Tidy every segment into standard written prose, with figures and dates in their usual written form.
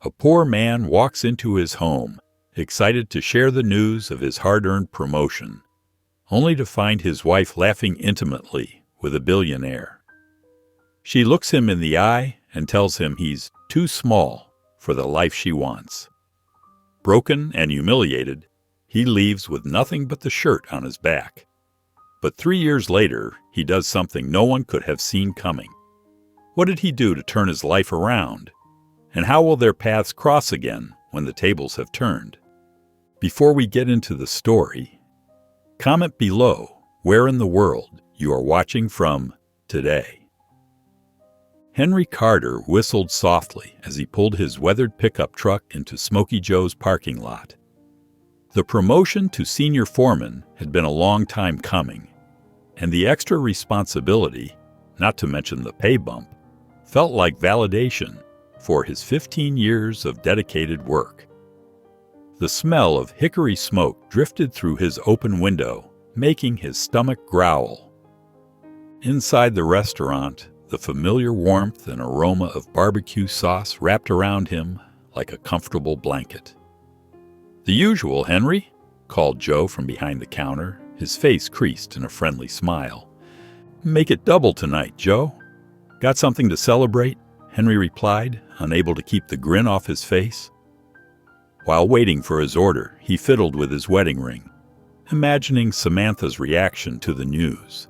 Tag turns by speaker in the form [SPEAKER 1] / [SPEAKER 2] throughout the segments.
[SPEAKER 1] a poor man walks into his home, excited to share the news of his hard-earned promotion, only to find his wife laughing intimately with a billionaire. She looks him in the eye and tells him he's too small for the life she wants. Broken and humiliated, he leaves with nothing but the shirt on his back. But 3 years later, he does something no one could have seen coming. What did he do to turn his life around? And how will their paths cross again when the tables have turned? Before we get into the story, comment below where in the world you are watching from today. Henry Carter whistled softly as he pulled his weathered pickup truck into Smokey Joe's parking lot. The promotion to senior foreman had been a long time coming, and the extra responsibility, not to mention the pay bump, felt like validation for his 15 years of dedicated work. The smell of hickory smoke drifted through his open window, making his stomach growl. Inside the restaurant, the familiar warmth and aroma of barbecue sauce wrapped around him like a comfortable blanket. "The usual, Henry," called Joe from behind the counter, his face creased in a friendly smile. "Make it double tonight, Joe." "Got something to celebrate?" Henry replied, unable to keep the grin off his face. While waiting for his order, he fiddled with his wedding ring, imagining Samantha's reaction to the news.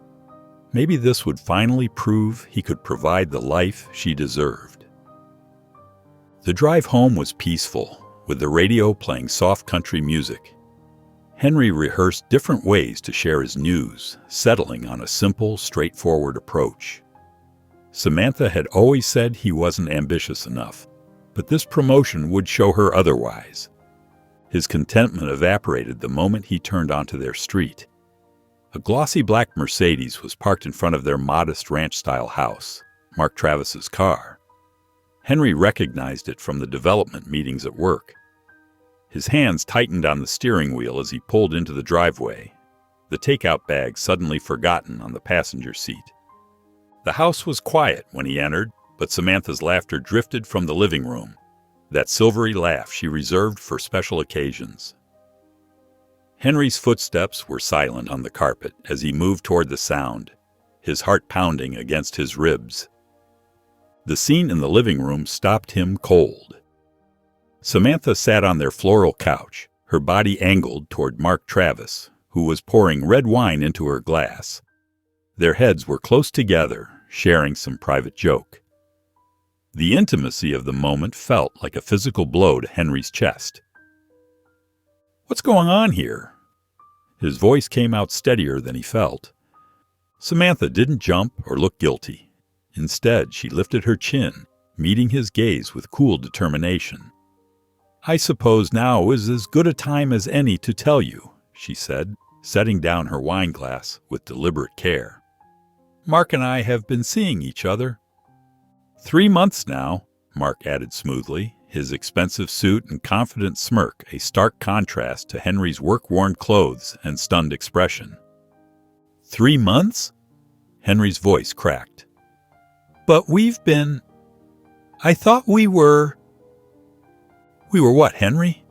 [SPEAKER 1] Maybe this would finally prove he could provide the life she deserved. The drive home was peaceful, with the radio playing soft country music. Henry rehearsed different ways to share his news, settling on a simple, straightforward approach. Samantha had always said he wasn't ambitious enough, but this promotion would show her otherwise. His contentment evaporated the moment he turned onto their street. A glossy black Mercedes was parked in front of their modest ranch-style house, Mark Travis's car. Henry recognized it from the development meetings at work. His hands tightened on the steering wheel as he pulled into the driveway, the takeout bag suddenly forgotten on the passenger seat. The house was quiet when he entered, but Samantha's laughter drifted from the living room, that silvery laugh she reserved for special occasions. Henry's footsteps were silent on the carpet as he moved toward the sound, his heart pounding against his ribs. The scene in the living room stopped him cold. Samantha sat on their floral couch, her body angled toward Mark Travis, who was pouring red wine into her glass. Their heads were close together, sharing some private joke. The intimacy of the moment felt like a physical blow to Henry's chest. "What's going on here?" His voice came out steadier than he felt. Samantha didn't jump or look guilty. Instead, she lifted her chin, meeting his gaze with cool determination. "I suppose now is as good a time as any to tell you," she said, setting down her wine glass with deliberate care. "Mark and I have been seeing each other." 3 months now," Mark added smoothly, his expensive suit and confident smirk a stark contrast to Henry's work-worn clothes and stunned expression. 3 months? Henry's voice cracked. "But we've been... I thought we were... We were what, Henry?"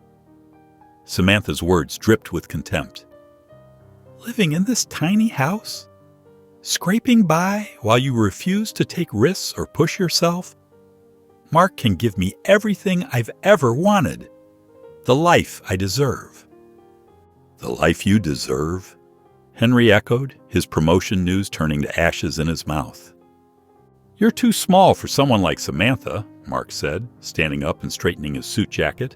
[SPEAKER 1] Samantha's words dripped with contempt. "Living in this tiny house? Scraping by while you refuse to take risks or push yourself? Mark can give me everything I've ever wanted. The life I deserve." "The life you deserve?" Henry echoed, his promotion news turning to ashes in his mouth. "You're too small for someone like Samantha," Mark said, standing up and straightening his suit jacket.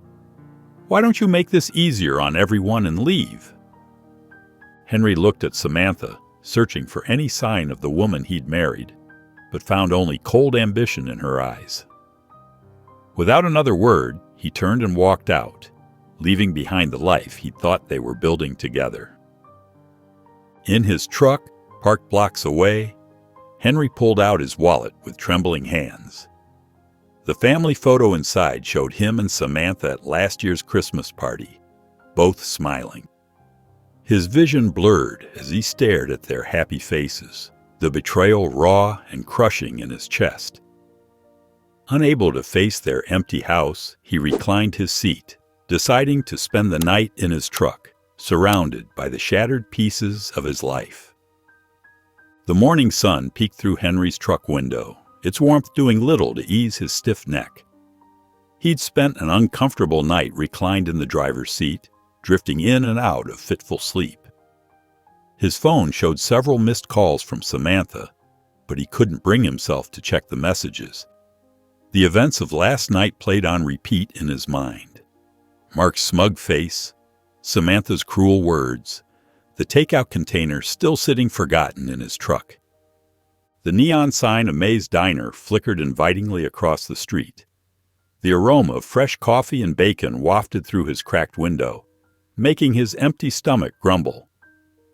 [SPEAKER 1] "Why don't you make this easier on everyone and leave?" Henry looked at Samantha, searching for any sign of the woman he'd married, but found only cold ambition in her eyes. Without another word, he turned and walked out, leaving behind the life he thought they were building together. In his truck, parked blocks away, Henry pulled out his wallet with trembling hands. The family photo inside showed him and Samantha at last year's Christmas party, both smiling. His vision blurred as he stared at their happy faces, the betrayal raw and crushing in his chest. Unable to face their empty house, he reclined his seat, deciding to spend the night in his truck, surrounded by the shattered pieces of his life. The morning sun peeked through Henry's truck window, its warmth doing little to ease his stiff neck. He'd spent an uncomfortable night reclined in the driver's seat, drifting in and out of fitful sleep. His phone showed several missed calls from Samantha, but he couldn't bring himself to check the messages. The events of last night played on repeat in his mind. Mark's smug face, Samantha's cruel words, the takeout container still sitting forgotten in his truck. The neon sign of May's Diner flickered invitingly across the street. The aroma of fresh coffee and bacon wafted through his cracked window, making his empty stomach grumble.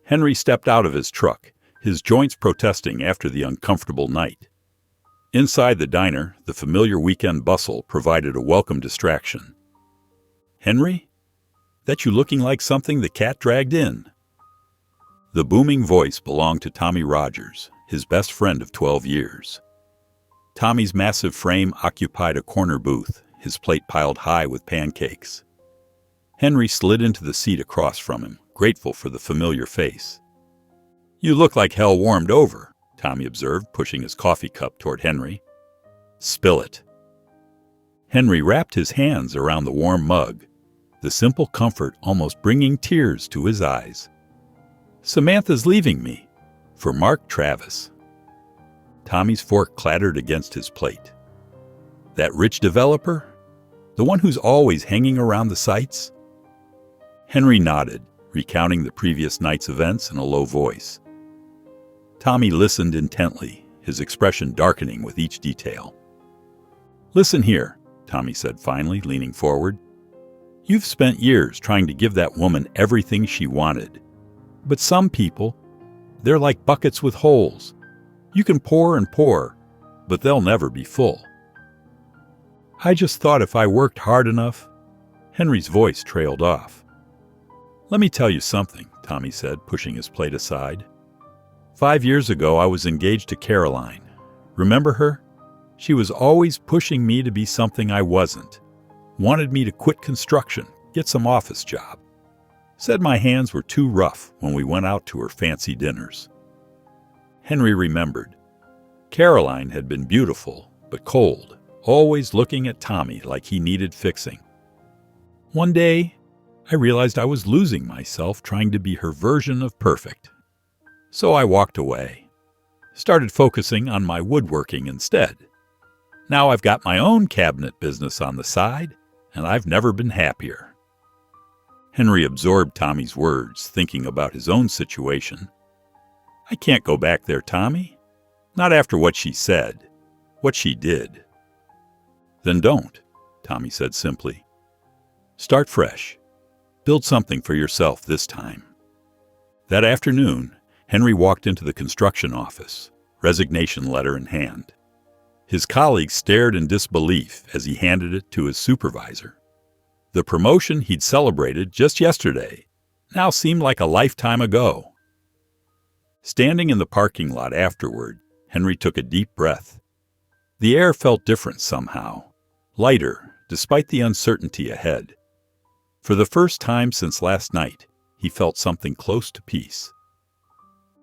[SPEAKER 1] Henry stepped out of his truck, his joints protesting after the uncomfortable night. Inside the diner, the familiar weekend bustle provided a welcome distraction. "Henry? That you looking like something the cat dragged in?" The booming voice belonged to Tommy Rogers, his best friend of 12 years. Tommy's massive frame occupied a corner booth, his plate piled high with pancakes. Henry slid into the seat across from him, grateful for the familiar face. "You look like hell warmed over," Tommy observed, pushing his coffee cup toward Henry. "Spill it." Henry wrapped his hands around the warm mug, the simple comfort almost bringing tears to his eyes. "Samantha's leaving me. For Mark Travis." Tommy's fork clattered against his plate. "That rich developer? The one who's always hanging around the sites?" Henry nodded, recounting the previous night's events in a low voice. Tommy listened intently, his expression darkening with each detail. "Listen here," Tommy said finally, leaning forward. "You've spent years trying to give that woman everything she wanted. But some people, they're like buckets with holes. You can pour and pour, but they'll never be full. I just thought if I worked hard enough..." Henry's voice trailed off. "Let me tell you something," Tommy said, pushing his plate aside. 5 years ago, I was engaged to Caroline. Remember her? She was always pushing me to be something I wasn't. Wanted me to quit construction, get some office job. Said my hands were too rough when we went out to her fancy dinners. Henry remembered. Caroline had been beautiful, but cold, always looking at Tommy like he needed fixing. One day, I realized I was losing myself trying to be her version of perfect. So I walked away. Started focusing on my woodworking instead. Now I've got my own cabinet business on the side, and I've never been happier." Henry absorbed Tommy's words, thinking about his own situation. "I can't go back there, Tommy. Not after what she said, what she did." "Then don't," Tommy said simply. "Start fresh. Build something for yourself this time." That afternoon, Henry walked into the construction office, resignation letter in hand. His colleagues stared in disbelief as he handed it to his supervisor. The promotion he'd celebrated just yesterday now seemed like a lifetime ago. Standing in the parking lot afterward, Henry took a deep breath. The air felt different somehow, lighter despite the uncertainty ahead. For the first time since last night, he felt something close to peace.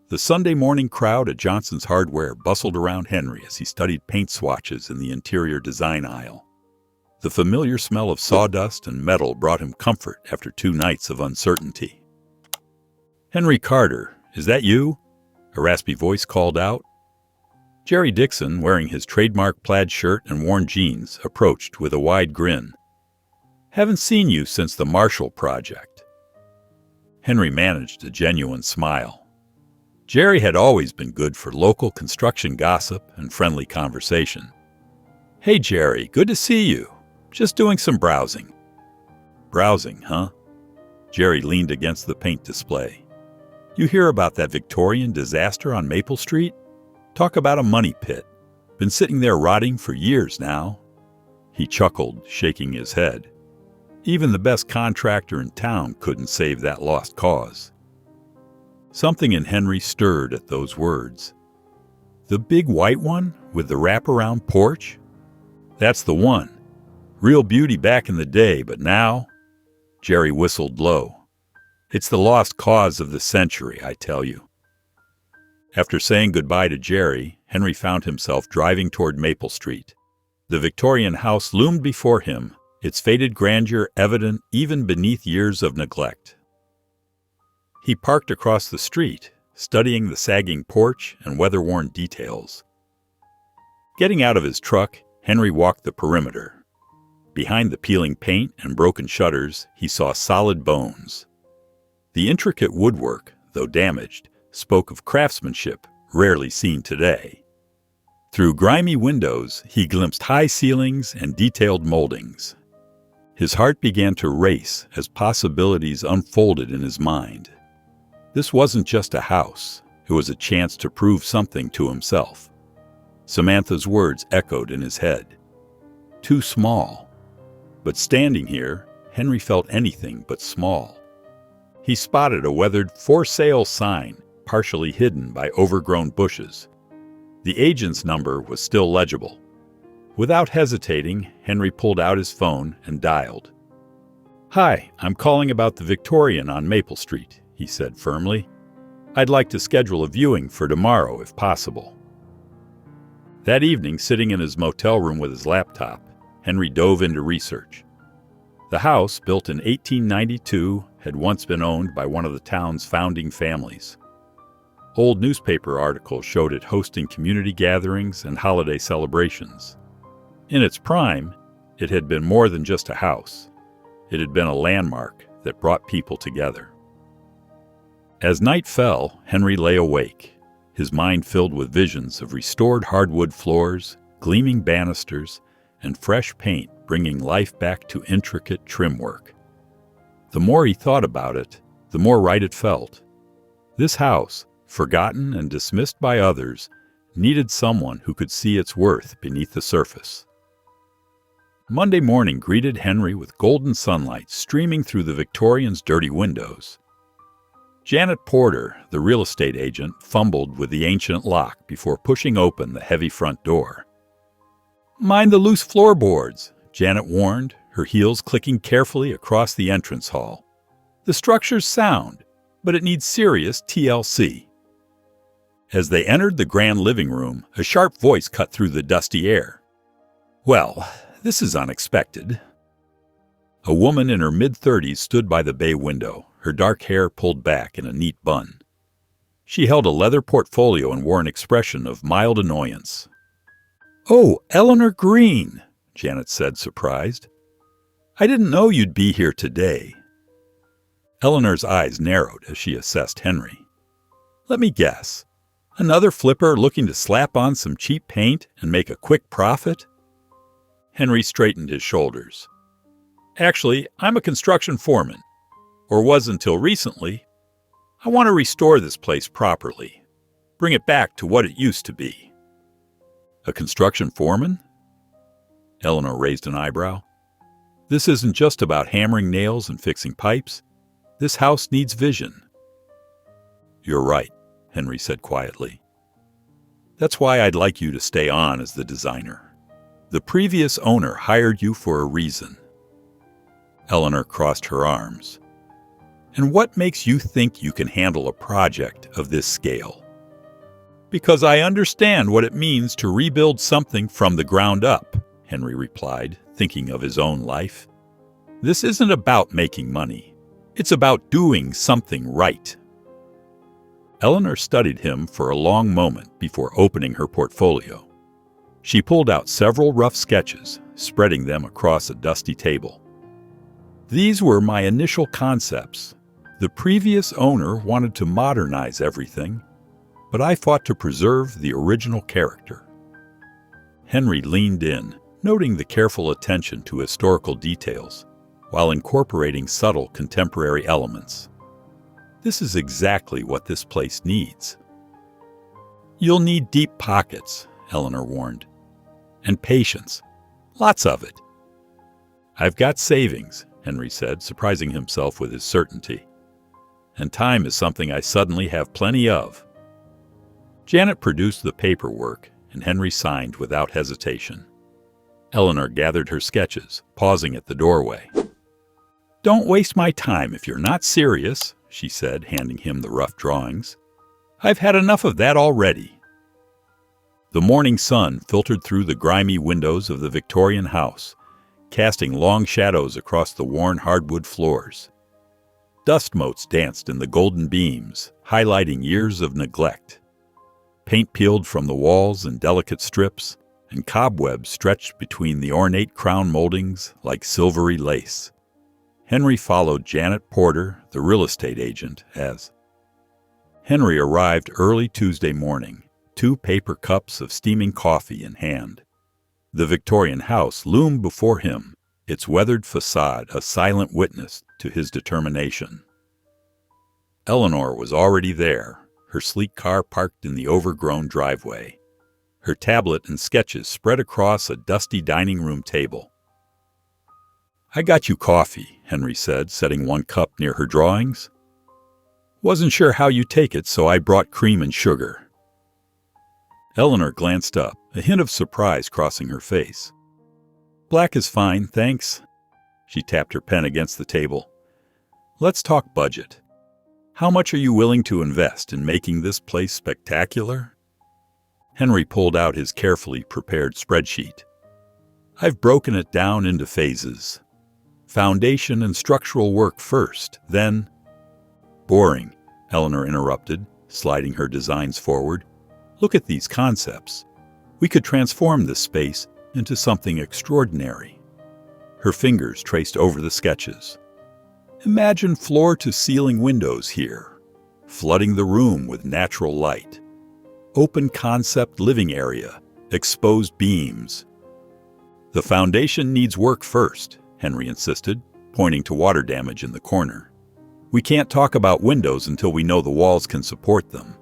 [SPEAKER 1] The Sunday morning crowd at Johnson's Hardware bustled around Henry as he studied paint swatches in the interior design aisle. The familiar smell of sawdust and metal brought him comfort after 2 nights of uncertainty. "Henry Carter, is that you?" a raspy voice called out. Jerry Dixon, wearing his trademark plaid shirt and worn jeans, approached with a wide grin. "Haven't seen you since the Marshall Project." Henry managed a genuine smile. Jerry had always been good for local construction gossip and friendly conversation. "Hey Jerry, good to see you. Just doing some browsing." "Browsing, huh?" Jerry leaned against the paint display. "You hear about that Victorian disaster on Maple Street? Talk about a money pit. Been sitting there rotting for years now." He chuckled, shaking his head. Even the best contractor in town couldn't save that lost cause. Something in Henry stirred at those words. The big white one with the wraparound porch? That's the one. Real beauty back in the day, but now? Jerry whistled low. It's the lost cause of the century, I tell you. After saying goodbye to Jerry, Henry found himself driving toward Maple Street. The Victorian house loomed before him, its faded grandeur evident even beneath years of neglect. He parked across the street, studying the sagging porch and weather-worn details. Getting out of his truck, Henry walked the perimeter. Behind the peeling paint and broken shutters, he saw solid bones. The intricate woodwork, though damaged, spoke of craftsmanship rarely seen today. Through grimy windows, he glimpsed high ceilings and detailed moldings. His heart began to race as possibilities unfolded in his mind. This wasn't just a house, it was a chance to prove something to himself. Samantha's words echoed in his head. Too small. But standing here, Henry felt anything but small. He spotted a weathered "For Sale" sign, partially hidden by overgrown bushes. The agent's number was still legible. Without hesitating, Henry pulled out his phone and dialed. "Hi, I'm calling about the Victorian on Maple Street," he said firmly. "I'd like to schedule a viewing for tomorrow if possible." That evening, sitting in his motel room with his laptop, Henry dove into research. The house, built in 1892, had once been owned by one of the town's founding families. Old newspaper articles showed it hosting community gatherings and holiday celebrations. In its prime, it had been more than just a house. It had been a landmark that brought people together. As night fell, Henry lay awake, his mind filled with visions of restored hardwood floors, gleaming banisters, and fresh paint bringing life back to intricate trim work. The more he thought about it, the more right it felt. This house, forgotten and dismissed by others, needed someone who could see its worth beneath the surface. Monday morning greeted Henry with golden sunlight streaming through the Victorian's dirty windows. Janet Porter, the real estate agent, fumbled with the ancient lock before pushing open the heavy front door. "Mind the loose floorboards," Janet warned, her heels clicking carefully across the entrance hall. "The structure's sound, but it needs serious TLC." As they entered the grand living room, a sharp voice cut through the dusty air. "Well, this is unexpected." A woman in her mid-30s stood by the bay window, her dark hair pulled back in a neat bun. She held a leather portfolio and wore an expression of mild annoyance. "Oh, Eleanor Green," Janet said, surprised. "I didn't know you'd be here today." Eleanor's eyes narrowed as she assessed Henry. "Let me guess. Another flipper looking to slap on some cheap paint and make a quick profit?" Henry straightened his shoulders. "Actually, I'm a construction foreman, or was until recently. I want to restore this place properly, bring it back to what it used to be." "A construction foreman?" Eleanor raised an eyebrow. "This isn't just about hammering nails and fixing pipes. This house needs vision." "You're right," Henry said quietly. "That's why I'd like you to stay on as the designer. The previous owner hired you for a reason." Eleanor crossed her arms. "And what makes you think you can handle a project of this scale?" "Because I understand what it means to rebuild something from the ground up," Henry replied, thinking of his own life. "This isn't about making money. It's about doing something right." Eleanor studied him for a long moment before opening her portfolio. She pulled out several rough sketches, spreading them across a dusty table. "These were my initial concepts. The previous owner wanted to modernize everything, but I fought to preserve the original character." Henry leaned in, noting the careful attention to historical details, while incorporating subtle contemporary elements. This is exactly what this place needs. "You'll need deep pockets," Eleanor warned. "And patience. Lots of it." "I've got savings," Henry said, surprising himself with his certainty. "And time is something I suddenly have plenty of." Janet produced the paperwork, and Henry signed without hesitation. Eleanor gathered her sketches, pausing at the doorway. "Don't waste my time if you're not serious," she said, handing him the rough drawings. "I've had enough of that already." The morning sun filtered through the grimy windows of the Victorian house, casting long shadows across the worn hardwood floors. Dust motes danced in the golden beams, highlighting years of neglect. Paint peeled from the walls in delicate strips, and cobwebs stretched between the ornate crown moldings like silvery lace. Henry followed Janet Porter, the real estate agent, as Henry arrived early Tuesday morning, 2 paper cups of steaming coffee in hand. The Victorian house loomed before him, its weathered facade a silent witness to his determination. Eleanor was already there, her sleek car parked in the overgrown driveway, her tablet and sketches spread across a dusty dining room table. "I got you coffee," Henry said, setting 1 cup near her drawings. "Wasn't sure how you take it, so I brought cream and sugar." Eleanor glanced up, a hint of surprise crossing her face. "Black is fine, thanks." She tapped her pen against the table. "Let's talk budget. How much are you willing to invest in making this place spectacular?" Henry pulled out his carefully prepared spreadsheet. "I've broken it down into phases. Foundation and structural work first, then—" "Boring," Eleanor interrupted, sliding her designs forward. "Look at these concepts. We could transform this space into something extraordinary." Her fingers traced over the sketches. "Imagine floor-to-ceiling windows here, flooding the room with natural light. Open-concept living area, exposed beams." "The foundation needs work first," Henry insisted, pointing to water damage in the corner. "We can't talk about windows until we know the walls can support them."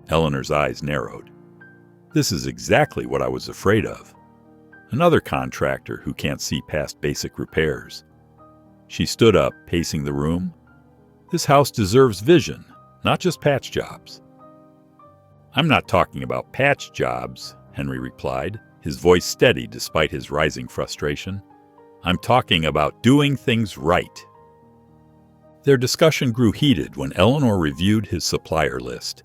[SPEAKER 1] Eleanor's eyes narrowed. "This is exactly what I was afraid of. Another contractor who can't see past basic repairs." She stood up, pacing the room. "This house deserves vision, not just patch jobs." "I'm not talking about patch jobs," Henry replied, his voice steady despite his rising frustration. "I'm talking about doing things right." Their discussion grew heated when Eleanor reviewed his supplier list.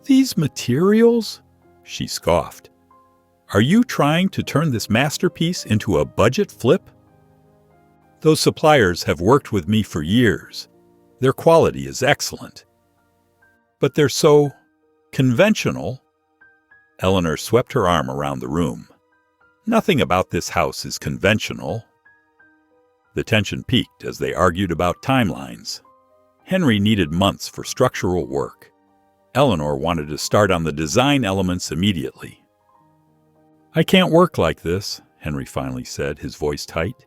[SPEAKER 1] "These materials?" she scoffed. "Are you trying to turn this masterpiece into a budget flip?" "Those suppliers have worked with me for years. Their quality is excellent. But they're so conventional." Eleanor swept her arm around the room. "Nothing about this house is conventional." The tension peaked as they argued about timelines. Henry needed months for structural work. Eleanor wanted to start on the design elements immediately. "I can't work like this," Henry finally said, his voice tight.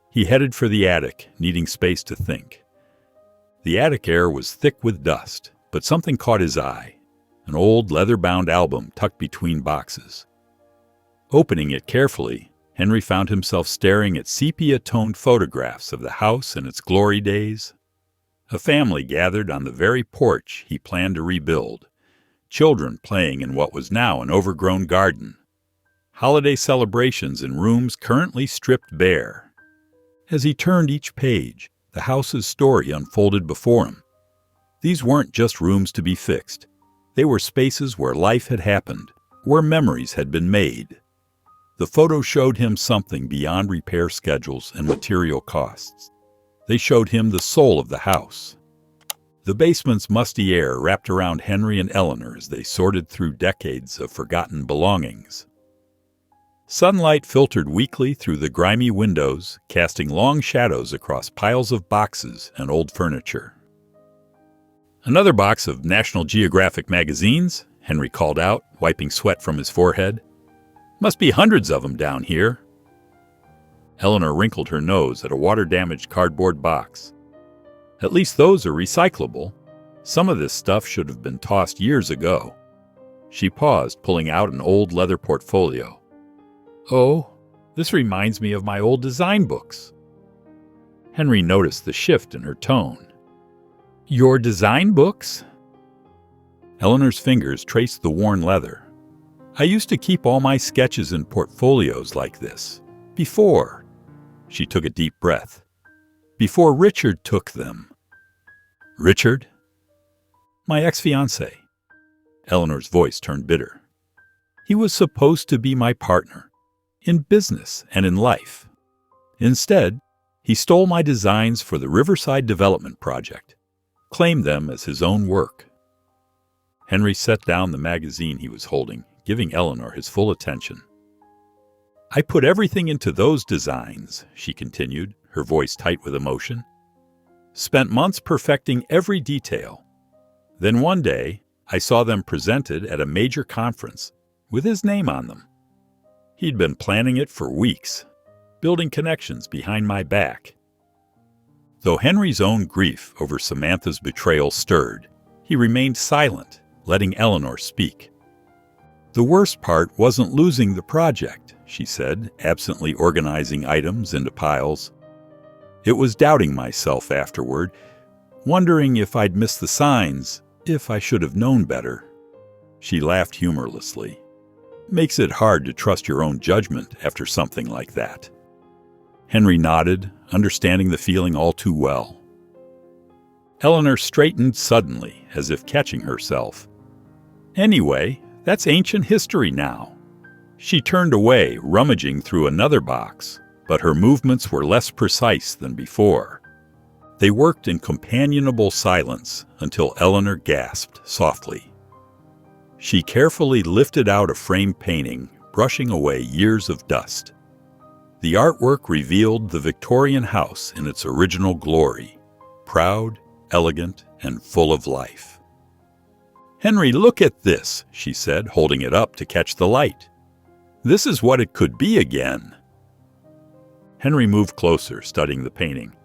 [SPEAKER 1] He headed for the attic, needing space to think. The attic air was thick with dust, but something caught his eye, an old leather-bound album tucked between boxes. Opening it carefully, Henry found himself staring at sepia-toned photographs of the house in its glory days. A family gathered on the very porch he planned to rebuild, children playing in what was now an overgrown garden, holiday celebrations in rooms currently stripped bare. As he turned each page, the house's story unfolded before him. These weren't just rooms to be fixed. They were spaces where life had happened, where memories had been made. The photos showed him something beyond repair schedules and material costs. They showed him the soul of the house. The basement's musty air wrapped around Henry and Eleanor as they sorted through decades of forgotten belongings. Sunlight filtered weakly through the grimy windows, casting long shadows across piles of boxes and old furniture. "Another box of National Geographic magazines," Henry called out, wiping sweat from his forehead. "Must be hundreds of them down here." Eleanor wrinkled her nose at a water-damaged cardboard box. "At least those are recyclable. Some of this stuff should have been tossed years ago." She paused, pulling out an old leather portfolio. "Oh, this reminds me of my old design books." Henry noticed the shift in her tone. "Your design books?" Eleanor's fingers traced the worn leather. I used to keep all my sketches in portfolios like this. Before. She took a deep breath. Before Richard took them. Richard? My ex-fiancé. Eleanor's voice turned bitter. He was supposed to be my partner, in business and in life. Instead, he stole my designs for the Riverside Development Project, claimed them as his own work. Henry set down the magazine he was holding, giving Eleanor his full attention. I put everything into those designs, she continued, her voice tight with emotion. Spent months perfecting every detail. Then one day, I saw them presented at a major conference, with his name on them. He'd been planning it for weeks, building connections behind my back. Though Henry's own grief over Samantha's betrayal stirred, he remained silent, letting Eleanor speak. The worst part wasn't losing the project, she said, absently organizing items into piles. It was doubting myself afterward, wondering if I'd missed the signs, if I should have known better. She laughed humorlessly. Makes it hard to trust your own judgment after something like that. Henry nodded, understanding the feeling all too well. Eleanor straightened suddenly, as if catching herself. Anyway, that's ancient history now. She turned away, rummaging through another box, but her movements were less precise than before. They worked in companionable silence until Eleanor gasped softly. She carefully lifted out a framed painting, brushing away years of dust. The artwork revealed the Victorian house in its original glory, proud, elegant, and full of life. Henry, look at this, she said, holding it up to catch the light. This is what it could be again. Henry moved closer, studying the painting.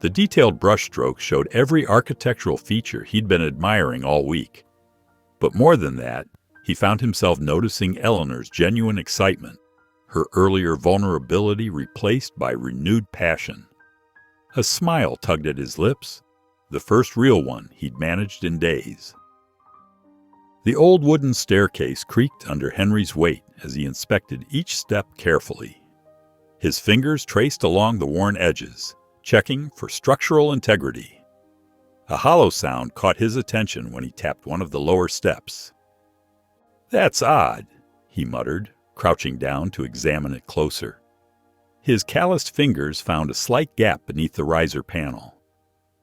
[SPEAKER 1] The detailed brushstrokes showed every architectural feature he'd been admiring all week. But more than that, he found himself noticing Eleanor's genuine excitement, her earlier vulnerability replaced by renewed passion. A smile tugged at his lips, the first real one he'd managed in days. The old wooden staircase creaked under Henry's weight as he inspected each step carefully. His fingers traced along the worn edges, checking for structural integrity. A hollow sound caught his attention when he tapped one of the lower steps. That's odd, he muttered, crouching down to examine it closer. His calloused fingers found a slight gap beneath the riser panel.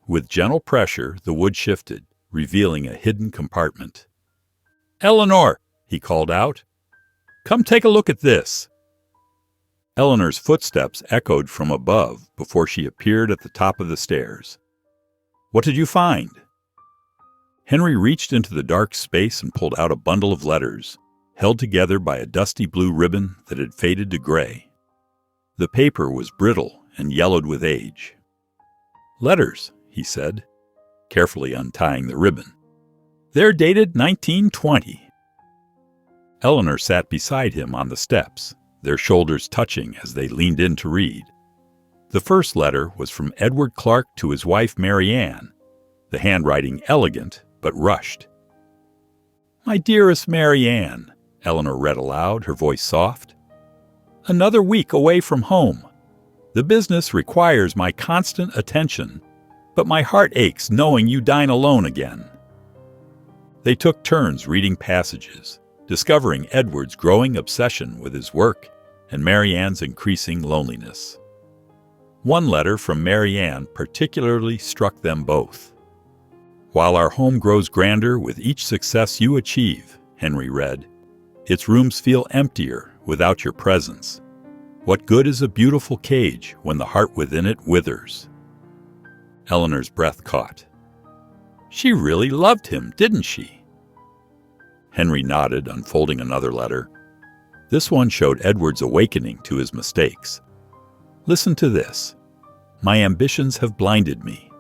[SPEAKER 1] With gentle pressure, the wood shifted, revealing a hidden compartment. Eleanor, he called out. Come take a look at this. Eleanor's footsteps echoed from above before she appeared at the top of the stairs. What did you find? Henry reached into the dark space and pulled out a bundle of letters, held together by a dusty blue ribbon that had faded to gray. The paper was brittle and yellowed with age. Letters, he said, carefully untying the ribbon. They're dated 1920. Eleanor sat beside him on the steps, their shoulders touching as they leaned in to read. The first letter was from Edward Clark to his wife Mary Ann, the handwriting elegant but rushed. My dearest Mary Ann, Eleanor read aloud, her voice soft. Another week away from home. The business requires my constant attention, but my heart aches knowing you dine alone again. They took turns reading passages, discovering Edward's growing obsession with his work and Mary Ann's increasing loneliness. One letter from Mary Ann particularly struck them both. While our home grows grander with each success you achieve, Henry read, its rooms feel emptier without your presence. What good is a beautiful cage when the heart within it withers? Eleanor's breath caught. She really loved him, didn't she? Henry nodded, unfolding another letter. This one showed Edward's awakening to his mistakes. Listen to this. My ambitions have blinded me.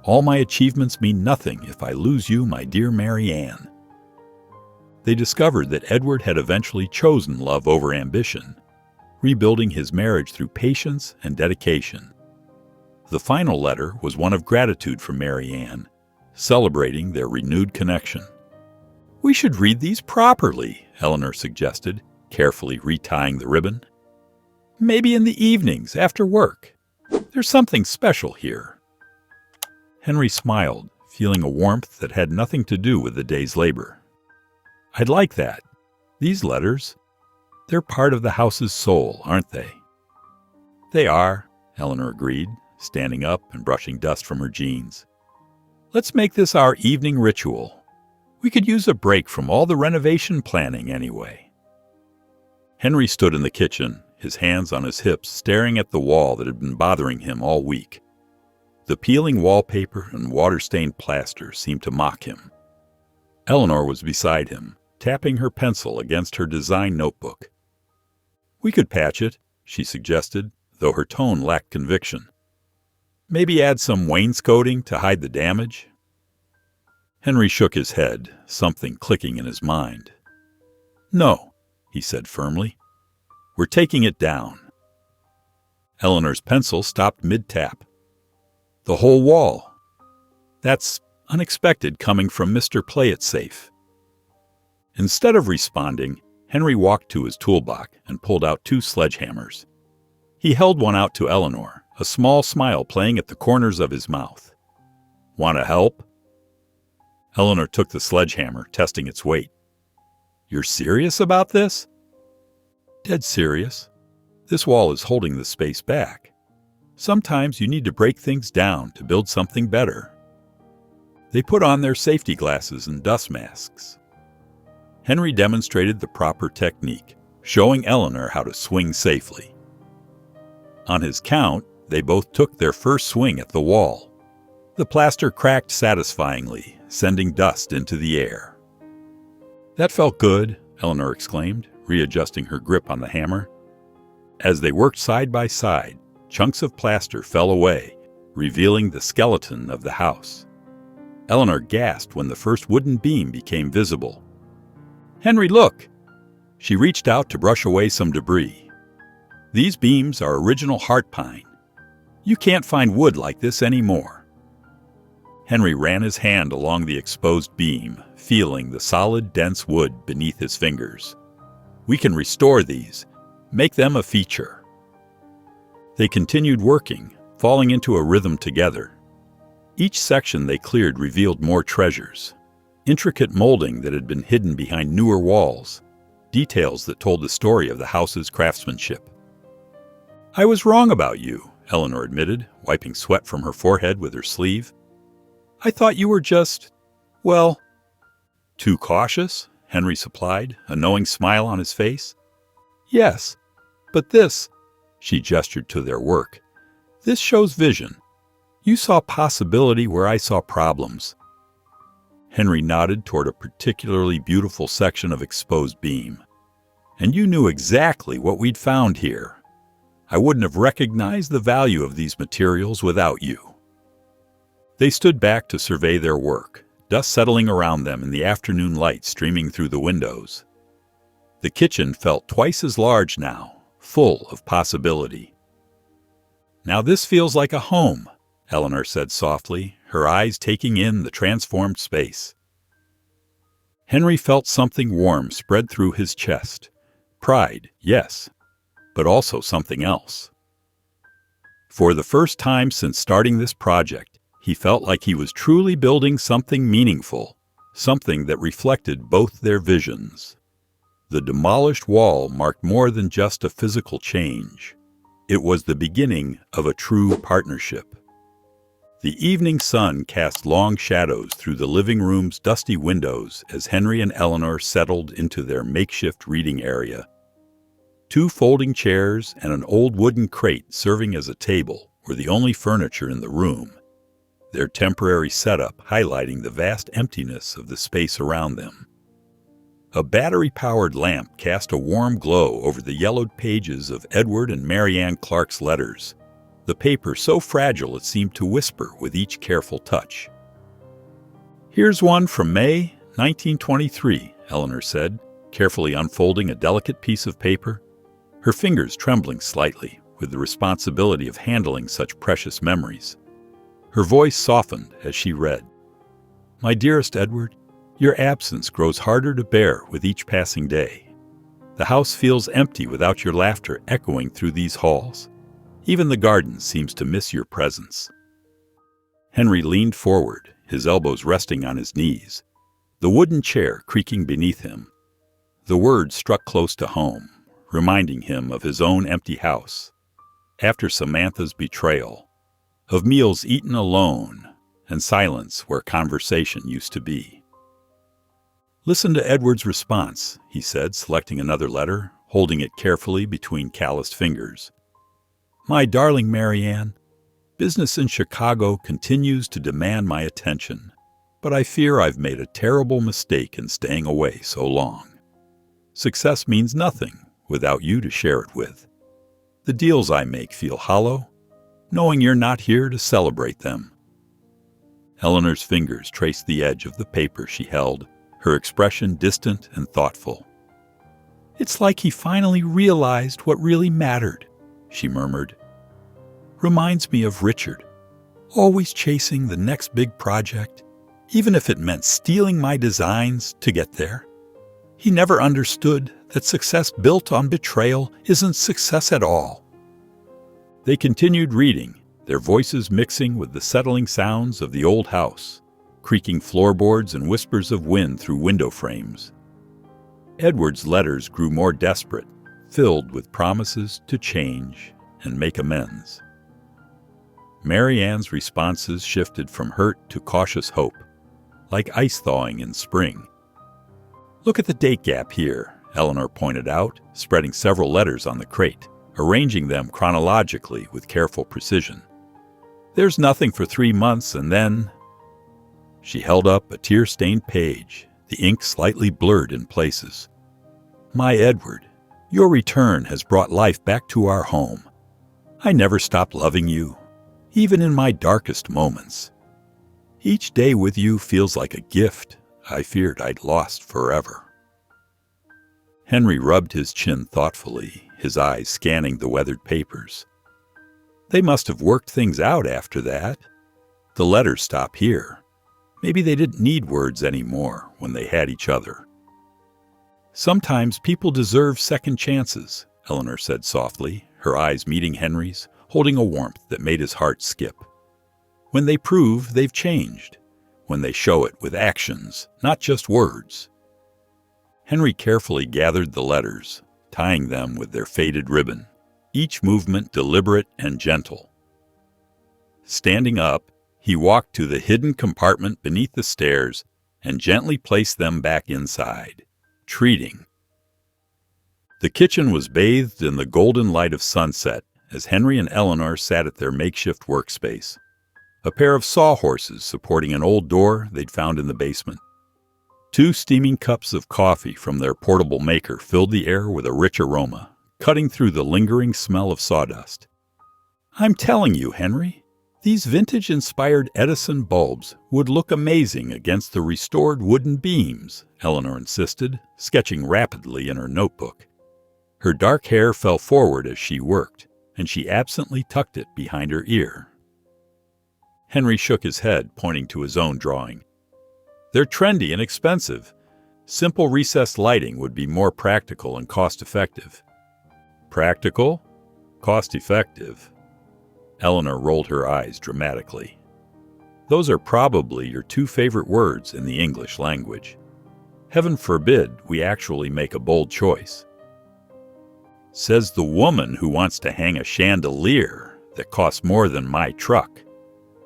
[SPEAKER 1] All my achievements mean nothing if I lose you, my dear Mary Ann. They discovered that Edward had eventually chosen love over ambition, rebuilding his marriage through patience and dedication. The final letter was one of gratitude from Mary Ann, celebrating their renewed connection. We should read these properly, Eleanor suggested, carefully retying the ribbon. Maybe in the evenings, after work. There's something special here. Henry smiled, feeling a warmth that had nothing to do with the day's labor. I'd like that. These letters, they're part of the house's soul, aren't they? They are, Eleanor agreed, standing up and brushing dust from her jeans. Let's make this our evening ritual. We could use a break from all the renovation planning anyway. Henry stood in the kitchen, his hands on his hips, staring at the wall that had been bothering him all week. The peeling wallpaper and water-stained plaster seemed to mock him. Eleanor was beside him, tapping her pencil against her design notebook. We could patch it, she suggested, though her tone lacked conviction. Maybe add some wainscoting to hide the damage? Henry shook his head, something clicking in his mind. No, he said firmly. We're taking it down. Eleanor's pencil stopped mid-tap. The whole wall. That's unexpected coming from Mr. Play-It-Safe. Instead of responding, Henry walked to his toolbox and pulled out 2 sledgehammers. He held one out to Eleanor, a small smile playing at the corners of his mouth. Want to help? Eleanor took the sledgehammer, testing its weight. You're serious about this? Dead serious. This wall is holding the space back. Sometimes you need to break things down to build something better. They put on their safety glasses and dust masks. Henry demonstrated the proper technique, showing Eleanor how to swing safely. On his count, they both took their first swing at the wall. The plaster cracked satisfyingly, sending dust into the air. That felt good, Eleanor exclaimed, readjusting her grip on the hammer. As they worked side by side, chunks of plaster fell away, revealing the skeleton of the house. Eleanor gasped when the first wooden beam became visible. Henry, look! She reached out to brush away some debris. These beams are original heart pine. You can't find wood like this anymore. Henry ran his hand along the exposed beam, feeling the solid, dense wood beneath his fingers. We can restore these, make them a feature. They continued working, falling into a rhythm together. Each section they cleared revealed more treasures. Intricate molding that had been hidden behind newer walls, details that told the story of the house's craftsmanship. I was wrong about you, Eleanor admitted, wiping sweat from her forehead with her sleeve. I thought you were just, well, too cautious, Henry supplied, a knowing smile on his face. Yes, but this, she gestured to their work, this shows vision. You saw possibility where I saw problems. Henry nodded toward a particularly beautiful section of exposed beam. And you knew exactly what we'd found here. I wouldn't have recognized the value of these materials without you. They stood back to survey their work, dust settling around them and the afternoon light streaming through the windows. The kitchen felt twice as large now, full of possibility. Now this feels like a home, Eleanor said softly, her eyes taking in the transformed space. Henry felt something warm spread through his chest. Pride, yes, but also something else. For the first time since starting this project, he felt like he was truly building something meaningful, something that reflected both their visions. The demolished wall marked more than just a physical change. It was the beginning of a true partnership. The evening sun cast long shadows through the living room's dusty windows as Henry and Eleanor settled into their makeshift reading area. 2 folding chairs and an old wooden crate serving as a table were the only furniture in the room, their temporary setup highlighting the vast emptiness of the space around them. A battery-powered lamp cast a warm glow over the yellowed pages of Edward and Marianne Clark's letters, the paper so fragile it seemed to whisper with each careful touch. Here's one from May 1923, Eleanor said, carefully unfolding a delicate piece of paper, her fingers trembling slightly with the responsibility of handling such precious memories. Her voice softened as she read. My dearest Edward, Your absence grows harder to bear with each passing day. The house feels empty without your laughter echoing through these halls. Even the garden seems to miss your presence." Henry leaned forward, his elbows resting on his knees, the wooden chair creaking beneath him. The words struck close to home, reminding him of his own empty house, after Samantha's betrayal, of meals eaten alone and silence where conversation used to be. "Listen to Edward's response," he said, selecting another letter, holding it carefully between calloused fingers. "My darling Marianne, business in Chicago continues to demand my attention, but I fear I've made a terrible mistake in staying away so long. Success means nothing without you to share it with. The deals I make feel hollow, knowing you're not here to celebrate them." Eleanor's fingers traced the edge of the paper she held, her expression distant and thoughtful. "It's like he finally realized what really mattered," she murmured. "Reminds me of Richard, always chasing the next big project, even if it meant stealing my designs to get there. He never understood that success built on betrayal isn't success at all." They continued reading, their voices mixing with the settling sounds of the old house, creaking floorboards and whispers of wind through window frames. Edward's letters grew more desperate, filled with promises to change and make amends. Marianne's responses shifted from hurt to cautious hope, like ice thawing in spring. "Look at the date gap here," Eleanor pointed out, spreading several letters on the crate, arranging them chronologically with careful precision. "There's nothing for 3 months, and then—" She held up a tear-stained page, the ink slightly blurred in places. "My Edward, your return has brought life back to our home. I never stopped loving you, even in my darkest moments. Each day with you feels like a gift I feared I'd lost forever." Henry rubbed his chin thoughtfully, his eyes scanning the weathered papers. They must have worked things out after that. The letters stop here. Maybe they didn't need words anymore when they had each other. "Sometimes people deserve second chances," Eleanor said softly, her eyes meeting Henry's, holding a warmth that made his heart skip. "When they prove they've changed, when they show it with actions, not just words." Henry carefully gathered the letters, tying them with their faded ribbon, each movement deliberate and gentle. Standing up, he walked to the hidden compartment beneath the stairs and gently placed them back inside, treating. The kitchen was bathed in the golden light of sunset as Henry and Eleanor sat at their makeshift workspace, a pair of sawhorses supporting an old door they'd found in the basement. 2 steaming cups of coffee from their portable maker filled the air with a rich aroma, cutting through the lingering smell of sawdust. "I'm telling you, Henry, these vintage-inspired Edison bulbs would look amazing against the restored wooden beams," Eleanor insisted, sketching rapidly in her notebook. Her dark hair fell forward as she worked, and she absently tucked it behind her ear. Henry shook his head, pointing to his own drawing. "They're trendy and expensive. Simple recessed lighting would be more practical and cost-effective." "Practical? Cost-effective?" Eleanor rolled her eyes dramatically. "Those are probably your 2 favorite words in the English language. Heaven forbid we actually make a bold choice." "Says the woman who wants to hang a chandelier that costs more than my truck,"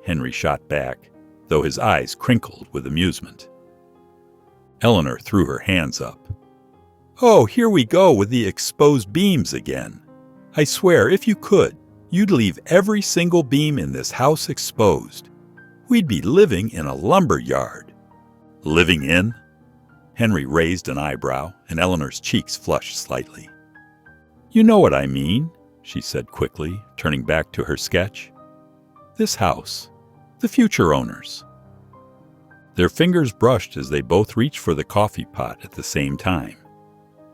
[SPEAKER 1] Henry shot back, though his eyes crinkled with amusement. Eleanor threw her hands up. "Oh, here we go with the exposed beams again. I swear, if you could, you'd leave every single beam in this house exposed. We'd be living in a lumber yard." "Living in?" Henry raised an eyebrow, and Eleanor's cheeks flushed slightly. "You know what I mean," she said quickly, turning back to her sketch. "This house, the future owners." Their fingers brushed as they both reached for the coffee pot at the same time.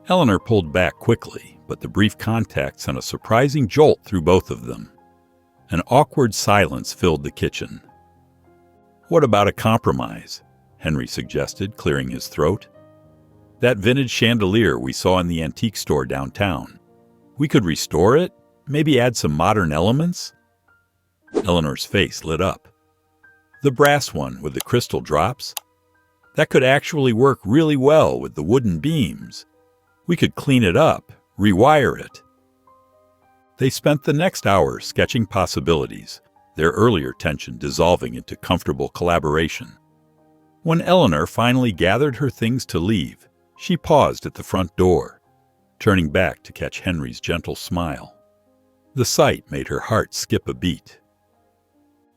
[SPEAKER 1] Eleanor pulled back quickly, but the brief contact sent a surprising jolt through both of them. An awkward silence filled the kitchen. "What about a compromise?" Henry suggested, clearing his throat. "That vintage chandelier we saw in the antique store downtown. We could restore it, maybe add some modern elements." Eleanor's face lit up. "The brass one with the crystal drops? That could actually work really well with the wooden beams. We could clean it up, rewire it." They spent the next hour sketching possibilities, their earlier tension dissolving into comfortable collaboration. When Eleanor finally gathered her things to leave, she paused at the front door, turning back to catch Henry's gentle smile. The sight made her heart skip a beat.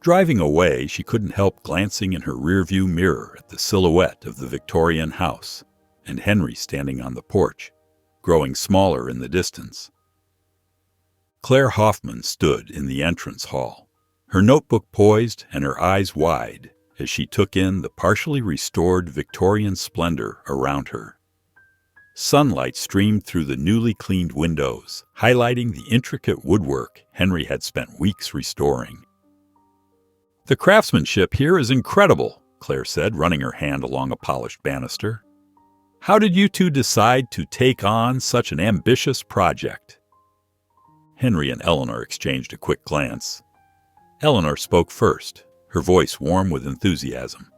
[SPEAKER 1] Driving away, she couldn't help glancing in her rearview mirror at the silhouette of the Victorian house and Henry standing on the porch, growing smaller in the distance. Claire Hoffman stood in the entrance hall, her notebook poised and her eyes wide as she took in the partially restored Victorian splendor around her. Sunlight streamed through the newly cleaned windows, highlighting the intricate woodwork Henry had spent weeks restoring. "The craftsmanship here is incredible," Claire said, running her hand along a polished banister. "How did you two decide to take on such an ambitious project?" Henry and Eleanor exchanged a quick glance. Eleanor spoke first, her voice warm with enthusiasm.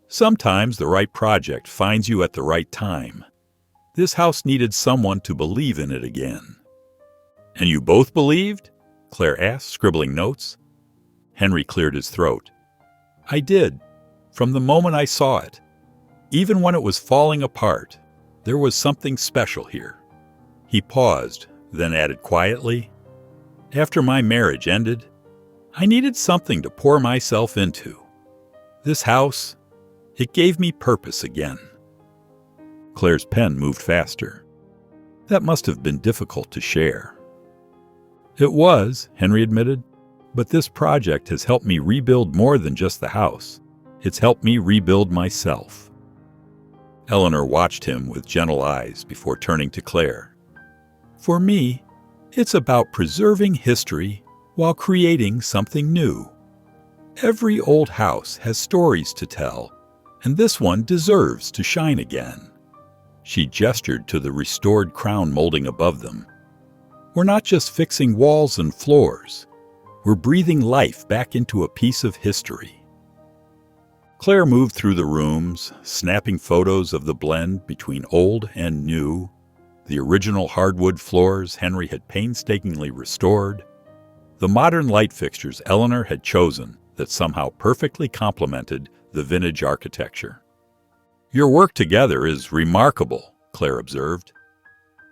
[SPEAKER 1] "Sometimes the right project finds you at the right time. This house needed someone to believe in it again." "And you both believed?" Claire asked, scribbling notes. Henry cleared his throat. "I did, from the moment I saw it. Even when it was falling apart, there was something special here." He paused, then added quietly, "After my marriage ended, I needed something to pour myself into. This house, it gave me purpose again." Claire's pen moved faster. "That must have been difficult to share." "It was," Henry admitted. "But this project has helped me rebuild more than just the house. It's helped me rebuild myself." Eleanor watched him with gentle eyes before turning to Claire. "For me, it's about preserving history while creating something new. Every old house has stories to tell, and this one deserves to shine again." She gestured to the restored crown molding above them. "We're not just fixing walls and floors. We're breathing life back into a piece of history." Claire moved through the rooms, snapping photos of the blend between old and new, the original hardwood floors Henry had painstakingly restored, the modern light fixtures Eleanor had chosen that somehow perfectly complemented the vintage architecture. "Your work together is remarkable," Claire observed.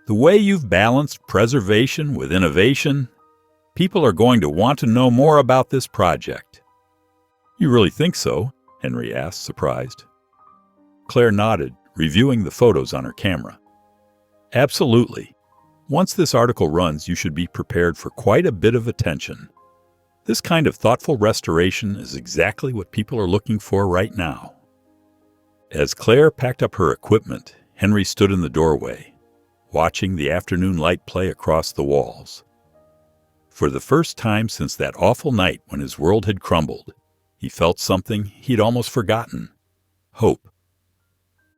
[SPEAKER 1] "The way you've balanced preservation with innovation. People are going to want to know more about this project." "You really think so?" Henry asked, surprised. Claire nodded, reviewing the photos on her camera. "Absolutely. Once this article runs, you should be prepared for quite a bit of attention. This kind of thoughtful restoration is exactly what people are looking for right now." As Claire packed up her equipment, Henry stood in the doorway, watching the afternoon light play across the walls. For the first time since that awful night when his world had crumbled, he felt something he'd almost forgotten: hope.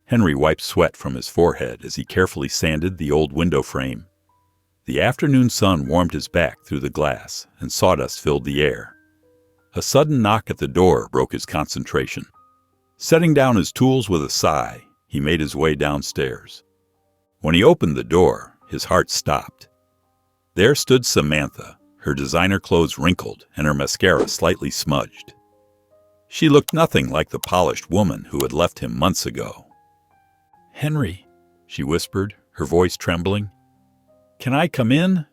[SPEAKER 1] Henry wiped sweat from his forehead as he carefully sanded the old window frame. The afternoon sun warmed his back through the glass, and sawdust filled the air. A sudden knock at the door broke his concentration. Setting down his tools with a sigh, he made his way downstairs. When he opened the door, his heart stopped. There stood Samantha, her designer clothes wrinkled and her mascara slightly smudged. She looked nothing like the polished woman who had left him months ago. "Henry," she whispered, her voice trembling, "can I come in?"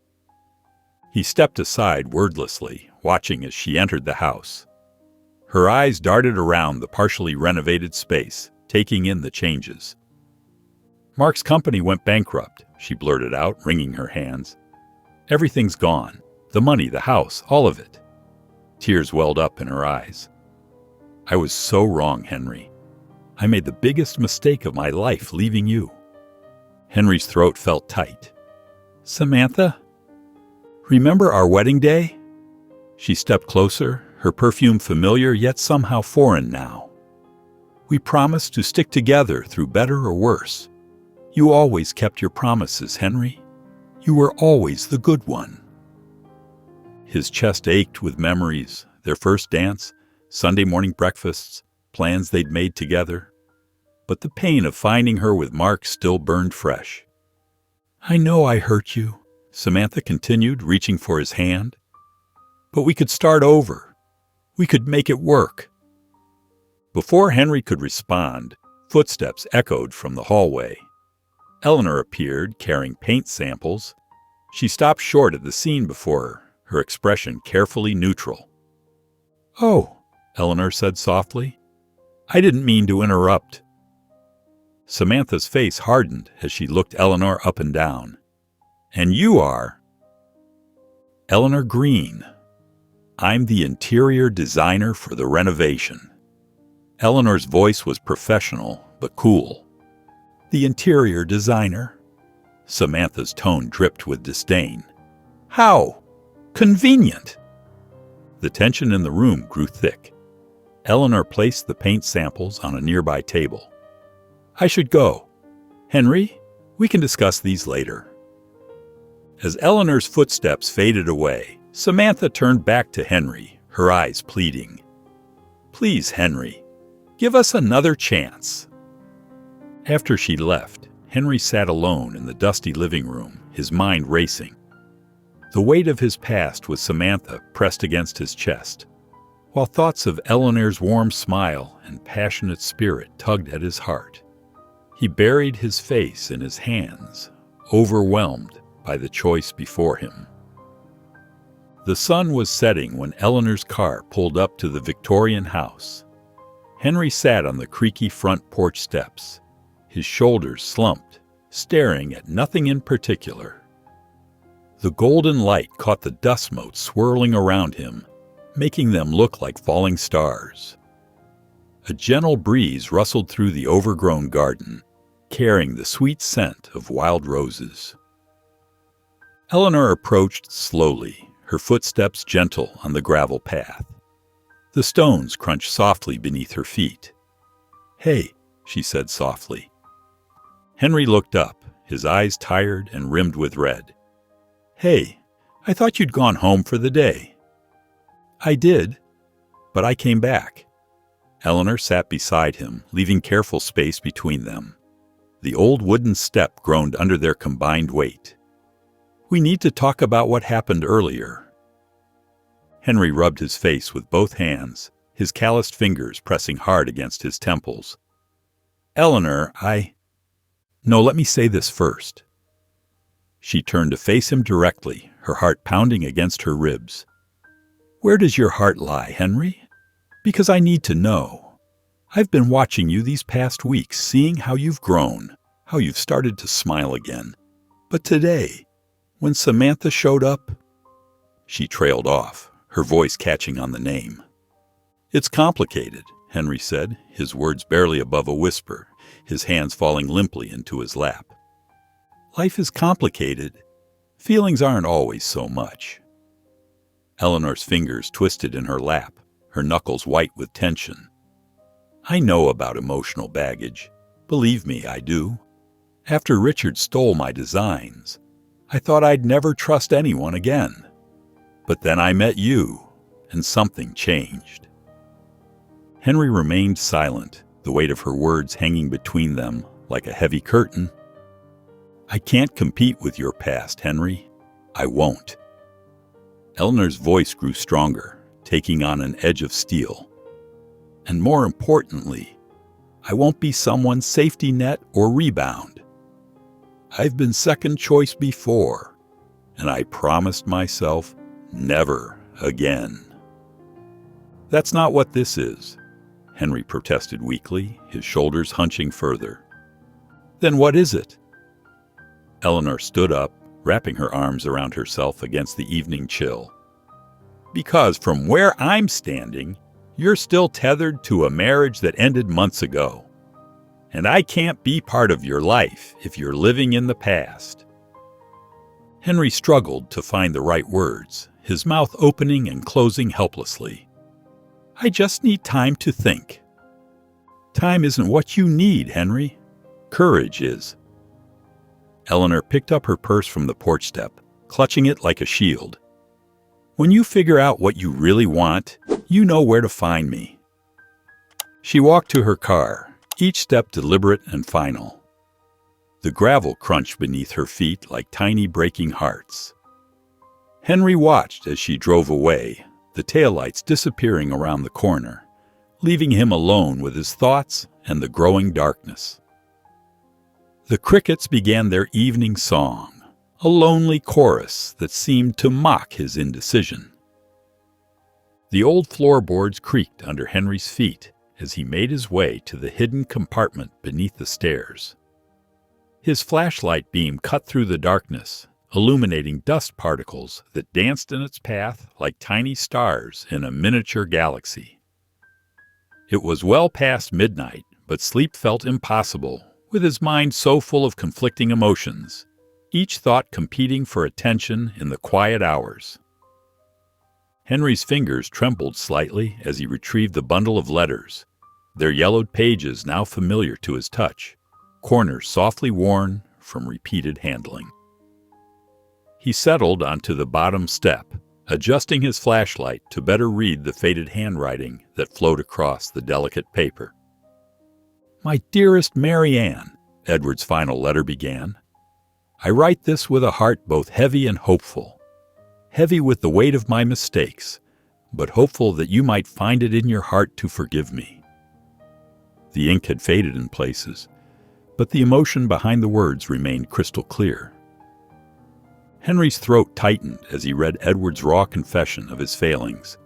[SPEAKER 1] He stepped aside wordlessly, watching as she entered the house. Her eyes darted around the partially renovated space, taking in the changes. "Mark's company went bankrupt," she blurted out, wringing her hands. "Everything's gone. The money, the house, all of it." Tears welled up in her eyes. "I was so wrong, Henry. I made the biggest mistake of my life leaving you." Henry's throat felt tight. "Samantha? Remember our wedding day?" She stepped closer, her perfume familiar yet somehow foreign now. We promised to stick together through better or worse. You always kept your promises, Henry. You were always the good one." His chest ached with memories, their first dance, Sunday morning breakfasts, plans they'd made together. But the pain of finding her with Mark still burned fresh. "I know I hurt you," Samantha continued, reaching for his hand. "But we could start over. We could make it work." Before Henry could respond, footsteps echoed from the hallway. Eleanor appeared, carrying paint samples. She stopped short at the scene before her expression carefully neutral. "Oh," Eleanor said softly. "I didn't mean to interrupt." Samantha's face hardened as she looked Eleanor up and down. "And you are?" "Eleanor Green. I'm the interior designer for the renovation." Eleanor's voice was professional, but cool. "The interior designer?" Samantha's tone dripped with disdain. "How convenient!" The tension in the room grew thick. Eleanor placed the paint samples on a nearby table. "I should go. Henry, we can discuss these later." As Eleanor's footsteps faded away, Samantha turned back to Henry, her eyes pleading. "Please, Henry, give us another chance." After she left, Henry sat alone in the dusty living room, his mind racing. The weight of his past with Samantha pressed against his chest, while thoughts of Eleanor's warm smile and passionate spirit tugged at his heart. He buried his face in his hands, overwhelmed by the choice before him. The sun was setting when Eleanor's car pulled up to the Victorian house. Henry sat on the creaky front porch steps, his shoulders slumped, staring at nothing in particular. The golden light caught the dust motes swirling around him, making them look like falling stars. A gentle breeze rustled through the overgrown garden, carrying the sweet scent of wild roses. Eleanor approached slowly, her footsteps gentle on the gravel path. The stones crunched softly beneath her feet. "Hey," she said softly. Henry looked up, his eyes tired and rimmed with red. "Hey, I thought you'd gone home for the day." "I did, but I came back." Eleanor sat beside him, leaving careful space between them. The old wooden step groaned under their combined weight. "We need to talk about what happened earlier." Henry rubbed his face with both hands, his calloused fingers pressing hard against his temples. "Eleanor, No, let me say this first." She turned to face him directly, her heart pounding against her ribs. "Where does your heart lie, Henry? Because I need to know. I've been watching you these past weeks, seeing how you've grown, how you've started to smile again. But today, when Samantha showed up..." She trailed off, her voice catching on the name. "It's complicated," Henry said, his words barely above a whisper, his hands falling limply into his lap. "Life is complicated. Feelings aren't always so much." Eleanor's fingers twisted in her lap, her knuckles white with tension. "I know about emotional baggage. Believe me, I do. After Richard stole my designs, I thought I'd never trust anyone again. But then I met you, and something changed." Henry remained silent, the weight of her words hanging between them like a heavy curtain. "I can't compete with your past, Henry. I won't." Eleanor's voice grew stronger, taking on an edge of steel. "And more importantly, I won't be someone's safety net or rebound. I've been second choice before, and I promised myself never again." "That's not what this is," Henry protested weakly, his shoulders hunching further. "Then what is it?" Eleanor stood up, wrapping her arms around herself against the evening chill. "Because from where I'm standing, you're still tethered to a marriage that ended months ago. And I can't be part of your life if you're living in the past." Henry struggled to find the right words, his mouth opening and closing helplessly. "I just need time to think." Time isn't what you need, Henry. Courage is. Eleanor picked up her purse from the porch step, clutching it like a shield. When you figure out what you really want, you know where to find me. She walked to her car, each step deliberate and final. The gravel crunched beneath her feet like tiny breaking hearts. Henry watched as she drove away, the taillights disappearing around the corner, leaving him alone with his thoughts and the growing darkness. The crickets began their evening song, a lonely chorus that seemed to mock his indecision. The old floorboards creaked under Henry's feet as he made his way to the hidden compartment beneath the stairs. His flashlight beam cut through the darkness, illuminating dust particles that danced in its path like tiny stars in a miniature galaxy. It was well past midnight, but sleep felt impossible, with his mind so full of conflicting emotions, each thought competing for attention in the quiet hours. Henry's fingers trembled slightly as he retrieved the bundle of letters, their yellowed pages now familiar to his touch, corners softly worn from repeated handling. He settled onto the bottom step, adjusting his flashlight to better read the faded handwriting that flowed across the delicate paper. "My dearest Mary Ann," Edward's final letter began, "I write this with a heart both heavy and hopeful. Heavy with the weight of my mistakes, but hopeful that you might find it in your heart to forgive me." The ink had faded in places, but the emotion behind the words remained crystal clear. Henry's throat tightened as he read Edward's raw confession of his failings,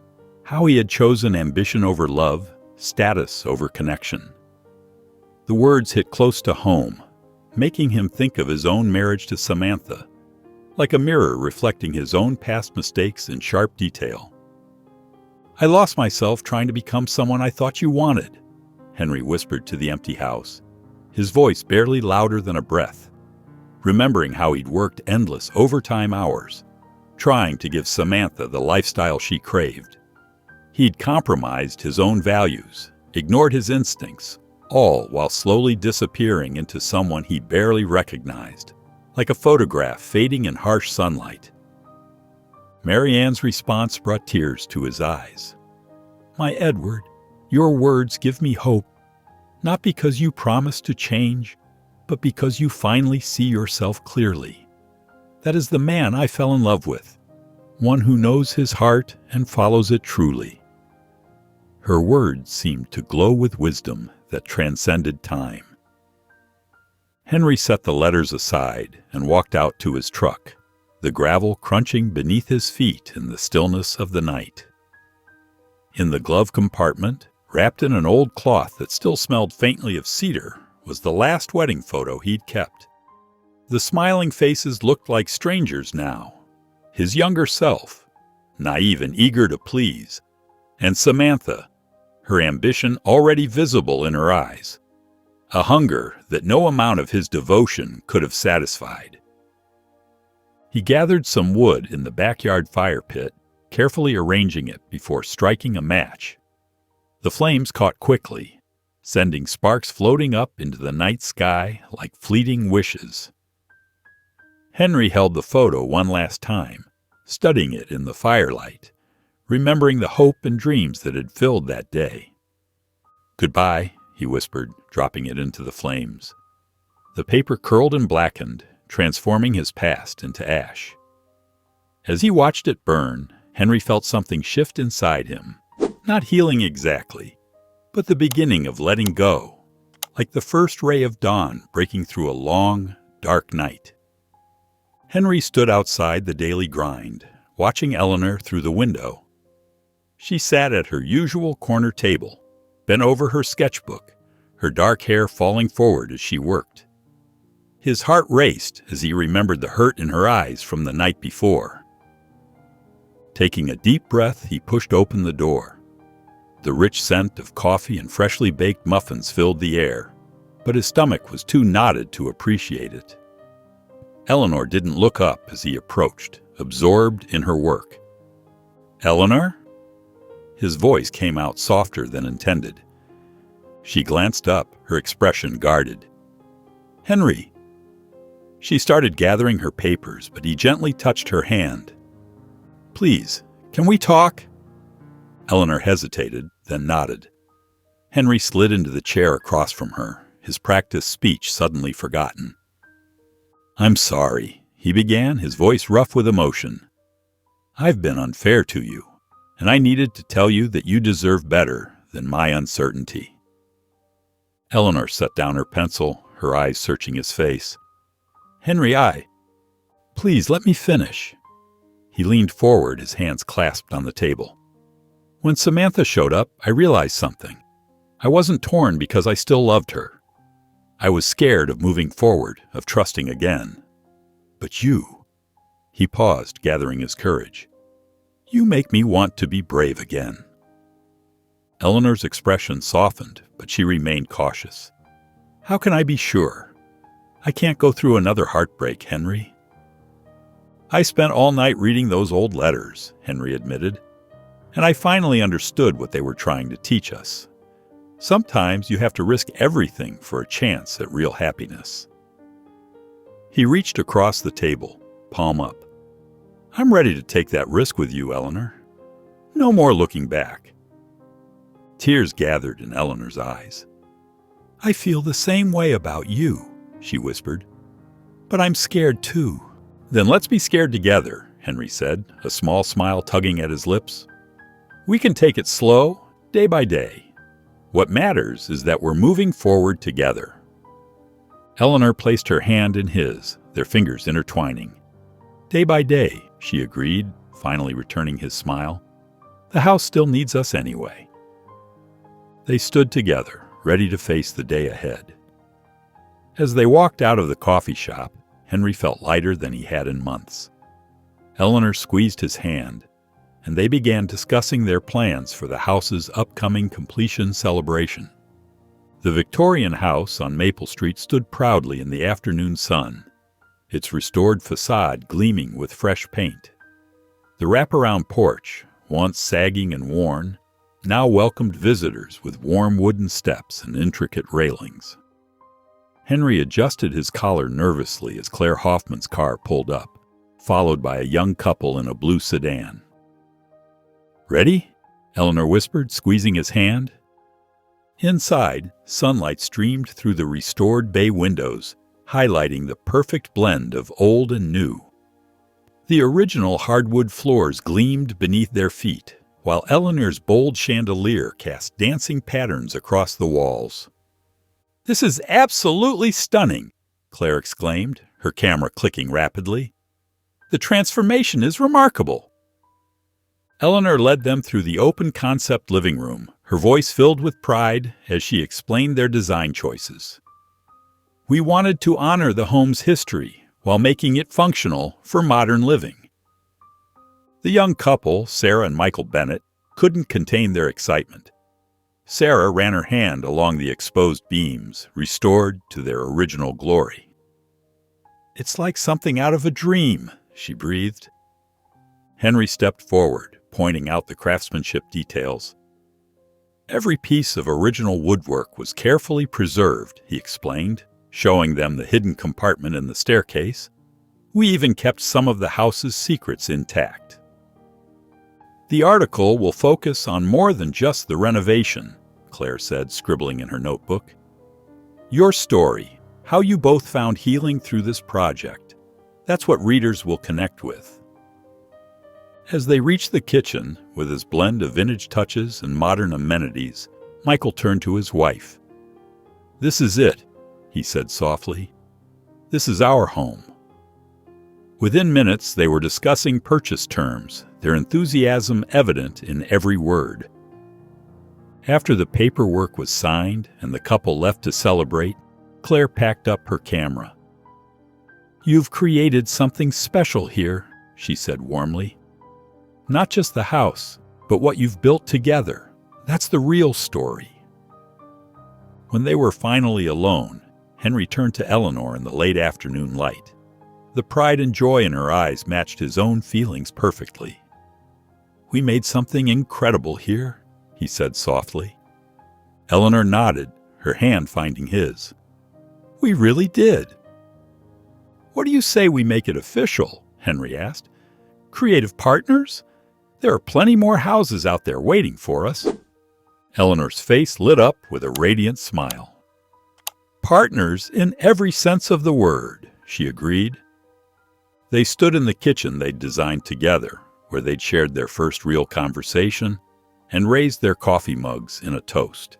[SPEAKER 1] how he had chosen ambition over love, status over connection. The words hit close to home, making him think of his own marriage to Samantha, like a mirror reflecting his own past mistakes in sharp detail. "I lost myself trying to become someone I thought you wanted," Henry whispered to the empty house, his voice barely louder than a breath, remembering how he'd worked endless overtime hours, trying to give Samantha the lifestyle she craved. He'd compromised his own values, ignored his instincts, all while slowly disappearing into someone he barely recognized, like a photograph fading in harsh sunlight. Mary Ann's response brought tears to his eyes. "My Edward, your words give me hope, not because you promise to change, but because you finally see yourself clearly. That is the man I fell in love with, one who knows his heart and follows it truly." Her words seemed to glow with wisdom that transcended time. Henry set the letters aside and walked out to his truck, the gravel crunching beneath his feet in the stillness of the night. In the glove compartment, wrapped in an old cloth that still smelled faintly of cedar, was the last wedding photo he'd kept. The smiling faces looked like strangers now. His younger self, naive and eager to please, and Samantha, her ambition already visible in her eyes, a hunger that no amount of his devotion could have satisfied. He gathered some wood in the backyard fire pit, carefully arranging it before striking a match. The flames caught quickly, sending sparks floating up into the night sky like fleeting wishes. Henry held the photo one last time, studying it in the firelight, remembering the hope and dreams that had filled that day. "Goodbye," he whispered, dropping it into the flames. The paper curled and blackened, transforming his past into ash. As he watched it burn, Henry felt something shift inside him, not healing exactly, but the beginning of letting go, like the first ray of dawn breaking through a long, dark night. Henry stood outside the daily grind, watching Eleanor through the window. She sat at her usual corner table, bent over her sketchbook, her dark hair falling forward as she worked. His heart raced as he remembered the hurt in her eyes from the night before. Taking a deep breath, he pushed open the door. The rich scent of coffee and freshly baked muffins filled the air, but his stomach was too knotted to appreciate it. Eleanor didn't look up as he approached, absorbed in her work. "Eleanor?" His voice came out softer than intended. She glanced up, her expression guarded. "Henry." She started gathering her papers, but he gently touched her hand. "Please, can we talk?" Eleanor hesitated, then nodded. Henry slid into the chair across from her, his practiced speech suddenly forgotten. "I'm sorry," he began, his voice rough with emotion. "I've been unfair to you, and I needed to tell you that you deserve better than my uncertainty." Eleanor set down her pencil, her eyes searching his face. "Henry, Please, let me finish." He leaned forward, his hands clasped on the table. "When Samantha showed up, I realized something. I wasn't torn because I still loved her. I was scared of moving forward, of trusting again. But you—" He paused, gathering his courage. "You make me want to be brave again." Eleanor's expression softened, but she remained cautious. "How can I be sure? I can't go through another heartbreak, Henry." "I spent all night reading those old letters," Henry admitted, "and I finally understood what they were trying to teach us. Sometimes you have to risk everything for a chance at real happiness." He reached across the table, palm up. "I'm ready to take that risk with you, Eleanor. No more looking back." Tears gathered in Eleanor's eyes. "I feel the same way about you," she whispered. "But I'm scared too." "Then let's be scared together," Henry said, a small smile tugging at his lips. "We can take it slow, day by day. What matters is that we're moving forward together." Eleanor placed her hand in his, their fingers intertwining. "Day by day," she agreed, finally returning his smile. "The house still needs us anyway." They stood together, ready to face the day ahead. As they walked out of the coffee shop, Henry felt lighter than he had in months. Eleanor squeezed his hand, and they began discussing their plans for the house's upcoming completion celebration. The Victorian house on Maple Street stood proudly in the afternoon sun, its restored facade gleaming with fresh paint. The wraparound porch, once sagging and worn, now welcomed visitors with warm wooden steps and intricate railings. Henry adjusted his collar nervously as Claire Hoffman's car pulled up, followed by a young couple in a blue sedan. "Ready?" Eleanor whispered, squeezing his hand. Inside, sunlight streamed through the restored bay windows, highlighting the perfect blend of old and new. The original hardwood floors gleamed beneath their feet, while Eleanor's bold chandelier cast dancing patterns across the walls. "This is absolutely stunning," Claire exclaimed, her camera clicking rapidly. "The transformation is remarkable." Eleanor led them through the open-concept living room, her voice filled with pride as she explained their design choices. "We wanted to honor the home's history while making it functional for modern living." The young couple, Sarah and Michael Bennett, couldn't contain their excitement. Sarah ran her hand along the exposed beams, restored to their original glory. "It's like something out of a dream," she breathed. Henry stepped forward, pointing out the craftsmanship details. "Every piece of original woodwork was carefully preserved," he explained, showing them the hidden compartment in the staircase. "We even kept some of the house's secrets intact." "The article will focus on more than just the renovation," Claire said, scribbling in her notebook. "Your story, how you both found healing through this project. That's what readers will connect with." As they reached the kitchen, with its blend of vintage touches and modern amenities, Michael turned to his wife. "This is it," he said softly. "This is our home." Within minutes, they were discussing purchase terms, their enthusiasm evident in every word. After the paperwork was signed and the couple left to celebrate, Claire packed up her camera. "You've created something special here," she said warmly. "Not just the house, but what you've built together. That's the real story." When they were finally alone, Henry turned to Eleanor in the late afternoon light. The pride and joy in her eyes matched his own feelings perfectly. "We made something incredible here," he said softly. Eleanor nodded, her hand finding his. We really did. What do you say we make it official? Henry asked. Creative partners? There are plenty more houses out there waiting for us. Eleanor's face lit up with a radiant smile. Partners in every sense of the word, she agreed. They stood in the kitchen they'd designed together, where they'd shared their first real conversation, and raised their coffee mugs in a toast.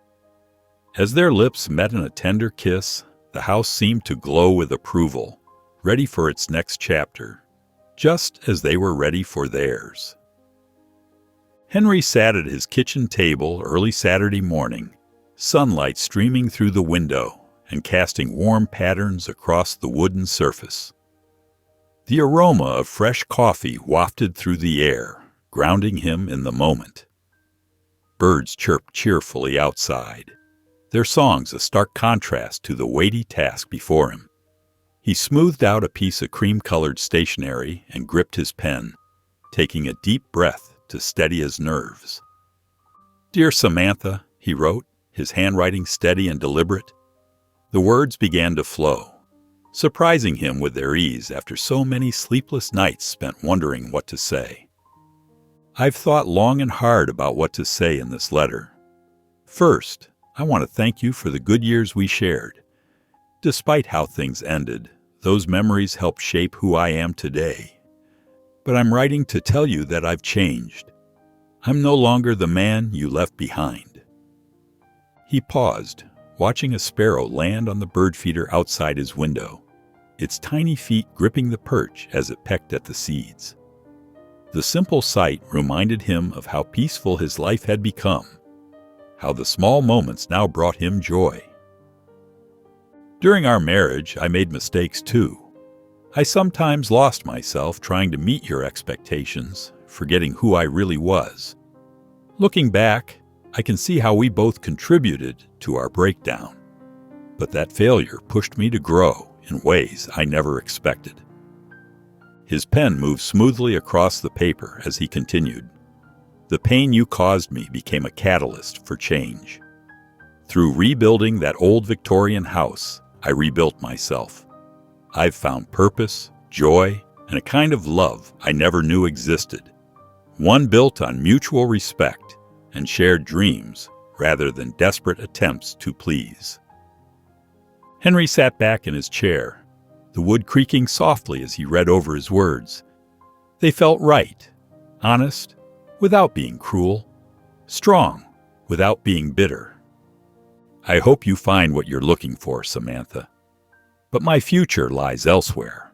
[SPEAKER 1] As their lips met in a tender kiss, the house seemed to glow with approval, ready for its next chapter, just as they were ready for theirs. Henry sat at his kitchen table early Saturday morning, sunlight streaming through the window and casting warm patterns across the wooden surface. The aroma of fresh coffee wafted through the air, grounding him in the moment. Birds chirped cheerfully outside, their songs a stark contrast to the weighty task before him. He smoothed out a piece of cream-colored stationery and gripped his pen, taking a deep breath to steady his nerves. Dear Samantha, he wrote, his handwriting steady and deliberate. The words began to flow, surprising him with their ease after so many sleepless nights spent wondering what to say. I've thought long and hard about what to say in this letter. First, I want to thank you for the good years we shared. Despite how things ended, those memories helped shape who I am today. But I'm writing to tell you that I've changed. I'm no longer the man you left behind. He paused, watching a sparrow land on the bird feeder outside his window, its tiny feet gripping the perch as it pecked at the seeds. The simple sight reminded him of how peaceful his life had become, how the small moments now brought him joy. During our marriage, I made mistakes too. I sometimes lost myself trying to meet your expectations, forgetting who I really was. Looking back, I can see how we both contributed to our breakdown. But that failure pushed me to grow in ways I never expected. His pen moved smoothly across the paper as he continued. The pain you caused me became a catalyst for change. Through rebuilding that old Victorian house, I rebuilt myself. I've found purpose, joy, and a kind of love I never knew existed. One built on mutual respect and shared dreams rather than desperate attempts to please. Henry sat back in his chair, the wood creaking softly as he read over his words. They felt right, honest, without being cruel, strong, without being bitter. I hope you find what you're looking for, Samantha. But my future lies elsewhere.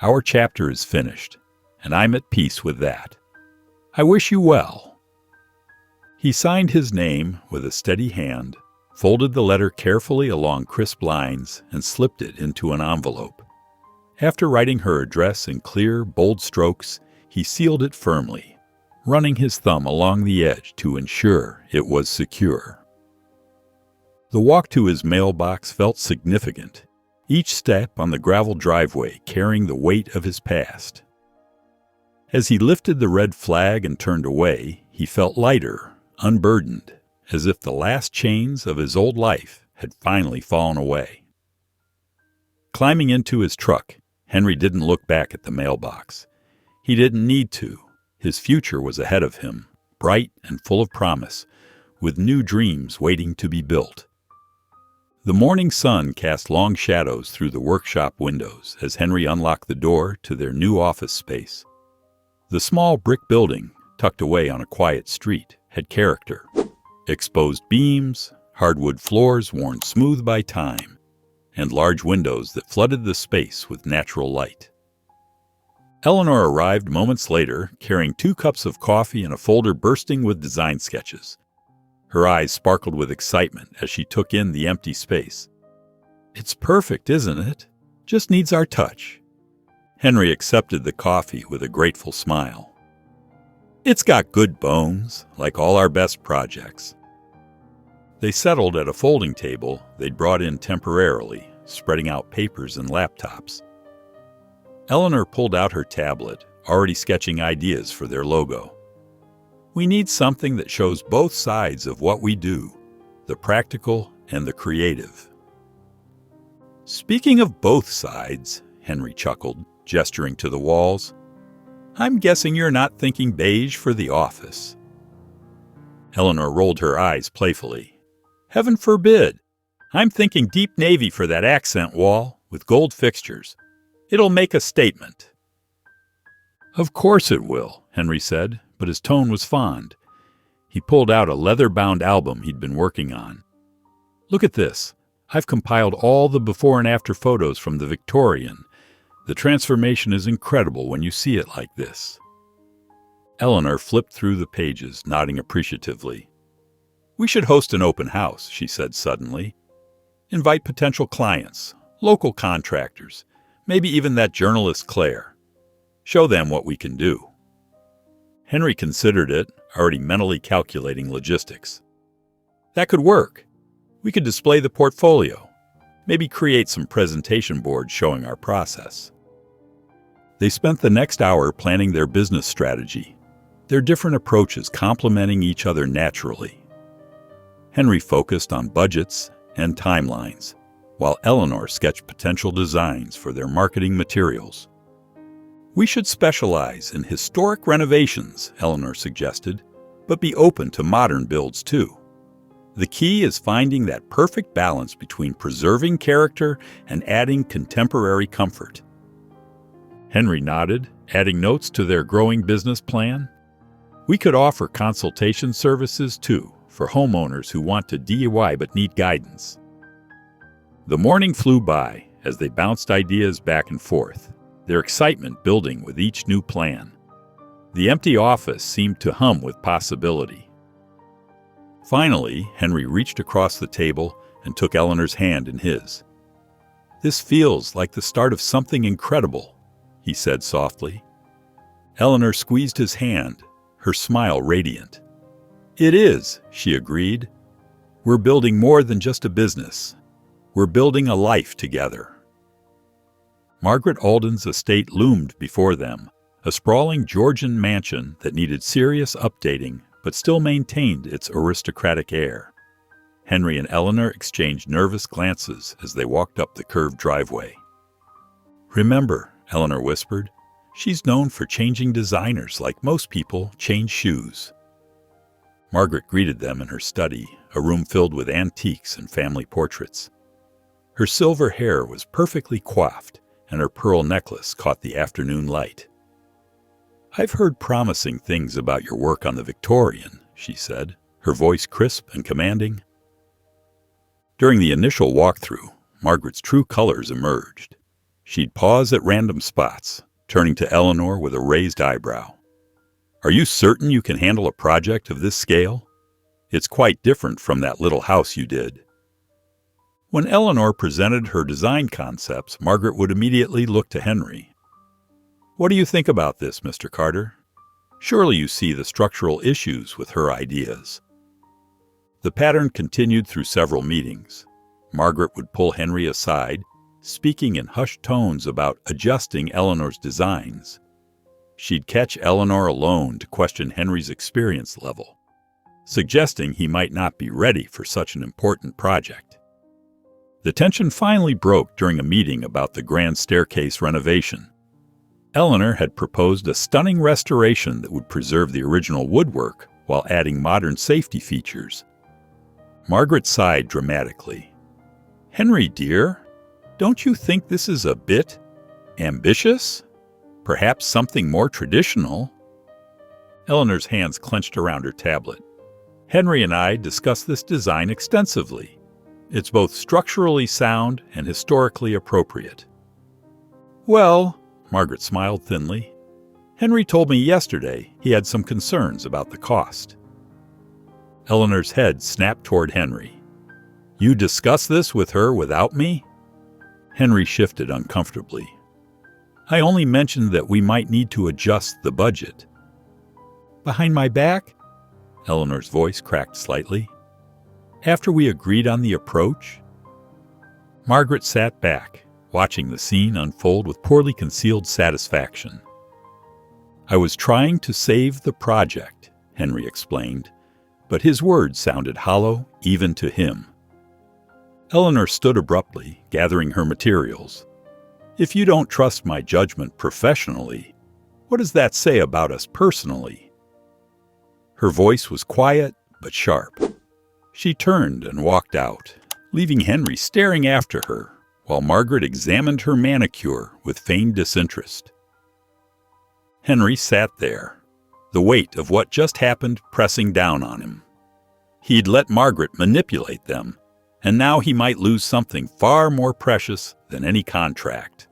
[SPEAKER 1] Our chapter is finished, and I'm at peace with that. I wish you well. He signed his name with a steady hand, folded the letter carefully along crisp lines, and slipped it into an envelope. After writing her address in clear, bold strokes, he sealed it firmly, running his thumb along the edge to ensure it was secure. The walk to his mailbox felt significant, each step on the gravel driveway carrying the weight of his past. As he lifted the red flag and turned away, he felt lighter, unburdened, as if the last chains of his old life had finally fallen away. Climbing into his truck, Henry didn't look back at the mailbox. He didn't need to. His future was ahead of him, bright and full of promise, with new dreams waiting to be built. The morning sun cast long shadows through the workshop windows as Henry unlocked the door to their new office space. The small brick building, tucked away on a quiet street, had character. Exposed beams, hardwood floors worn smooth by time, and large windows that flooded the space with natural light. Eleanor arrived moments later, carrying 2 cups of coffee and a folder bursting with design sketches. Her eyes sparkled with excitement as she took in the empty space. It's perfect, isn't it? Just needs our touch. Henry accepted the coffee with a grateful smile. It's got good bones, like all our best projects. They settled at a folding table they'd brought in temporarily, spreading out papers and laptops. Eleanor pulled out her tablet, already sketching ideas for their logo. We need something that shows both sides of what we do, the practical and the creative. Speaking of both sides, Henry chuckled, gesturing to the walls, I'm guessing you're not thinking beige for the office. Eleanor rolled her eyes playfully. Heaven forbid! I'm thinking deep navy for that accent wall with gold fixtures. It'll make a statement. Of course it will, Henry said, but his tone was fond. He pulled out a leather-bound album he'd been working on. Look at this. I've compiled all the before and after photos from the Victorian. The transformation is incredible when you see it like this. Eleanor flipped through the pages, nodding appreciatively. We should host an open house, she said suddenly. Invite potential clients, local contractors, maybe even that journalist Claire. Show them what we can do. Henry considered it, already mentally calculating logistics. That could work. We could display the portfolio, maybe create some presentation boards showing our process. They spent the next hour planning their business strategy, their different approaches complementing each other naturally. Henry focused on budgets and timelines, while Eleanor sketched potential designs for their marketing materials. We should specialize in historic renovations, Eleanor suggested, but be open to modern builds too. The key is finding that perfect balance between preserving character and adding contemporary comfort. Henry nodded, adding notes to their growing business plan. We could offer consultation services too, for homeowners who want to DIY but need guidance. The morning flew by as they bounced ideas back and forth, their excitement building with each new plan. The empty office seemed to hum with possibility. Finally, Henry reached across the table and took Eleanor's hand in his. This feels like the start of something incredible, he said softly. Eleanor squeezed his hand, her smile radiant. It is, she agreed. We're building more than just a business. We're building a life together. Margaret Alden's estate loomed before them, a sprawling Georgian mansion that needed serious updating but still maintained its aristocratic air. Henry and Eleanor exchanged nervous glances as they walked up the curved driveway. Remember, Eleanor whispered, she's known for changing designers like most people change shoes. Margaret greeted them in her study, a room filled with antiques and family portraits. Her silver hair was perfectly coiffed, and her pearl necklace caught the afternoon light. I've heard promising things about your work on the Victorian, she said, her voice crisp and commanding. During the initial walkthrough, Margaret's true colors emerged. She'd pause at random spots, turning to Eleanor with a raised eyebrow. Are you certain you can handle a project of this scale? It's quite different from that little house you did. When Eleanor presented her design concepts, Margaret would immediately look to Henry. What do you think about this, Mr. Carter? Surely you see the structural issues with her ideas. The pattern continued through several meetings. Margaret would pull Henry aside, speaking in hushed tones about adjusting Eleanor's designs. She'd catch Eleanor alone to question Henry's experience level, suggesting he might not be ready for such an important project. The tension finally broke during a meeting about the grand staircase renovation. Eleanor had proposed a stunning restoration that would preserve the original woodwork while adding modern safety features. Margaret sighed dramatically. Henry, dear, don't you think this is a bit ambitious? Perhaps something more traditional? Eleanor's hands clenched around her tablet. Henry and I discussed this design extensively. It's both structurally sound and historically appropriate. Well, Margaret smiled thinly. Henry told me yesterday he had some concerns about the cost. Eleanor's head snapped toward Henry. You discussed this with her without me? Henry shifted uncomfortably. I only mentioned that we might need to adjust the budget. Behind my back? Eleanor's voice cracked slightly. After we agreed on the approach? Margaret sat back, watching the scene unfold with poorly concealed satisfaction. I was trying to save the project, Henry explained. but his words sounded hollow even to him. Eleanor stood abruptly, gathering her materials. "If you don't trust my judgment professionally, what does that say about us personally?" Her voice was quiet but sharp. She turned and walked out, leaving Henry staring after her, while Margaret examined her manicure with feigned disinterest. Henry sat there, the weight of what just happened pressing down on him. He'd let Margaret manipulate them, and now he might lose something far more precious than any contract.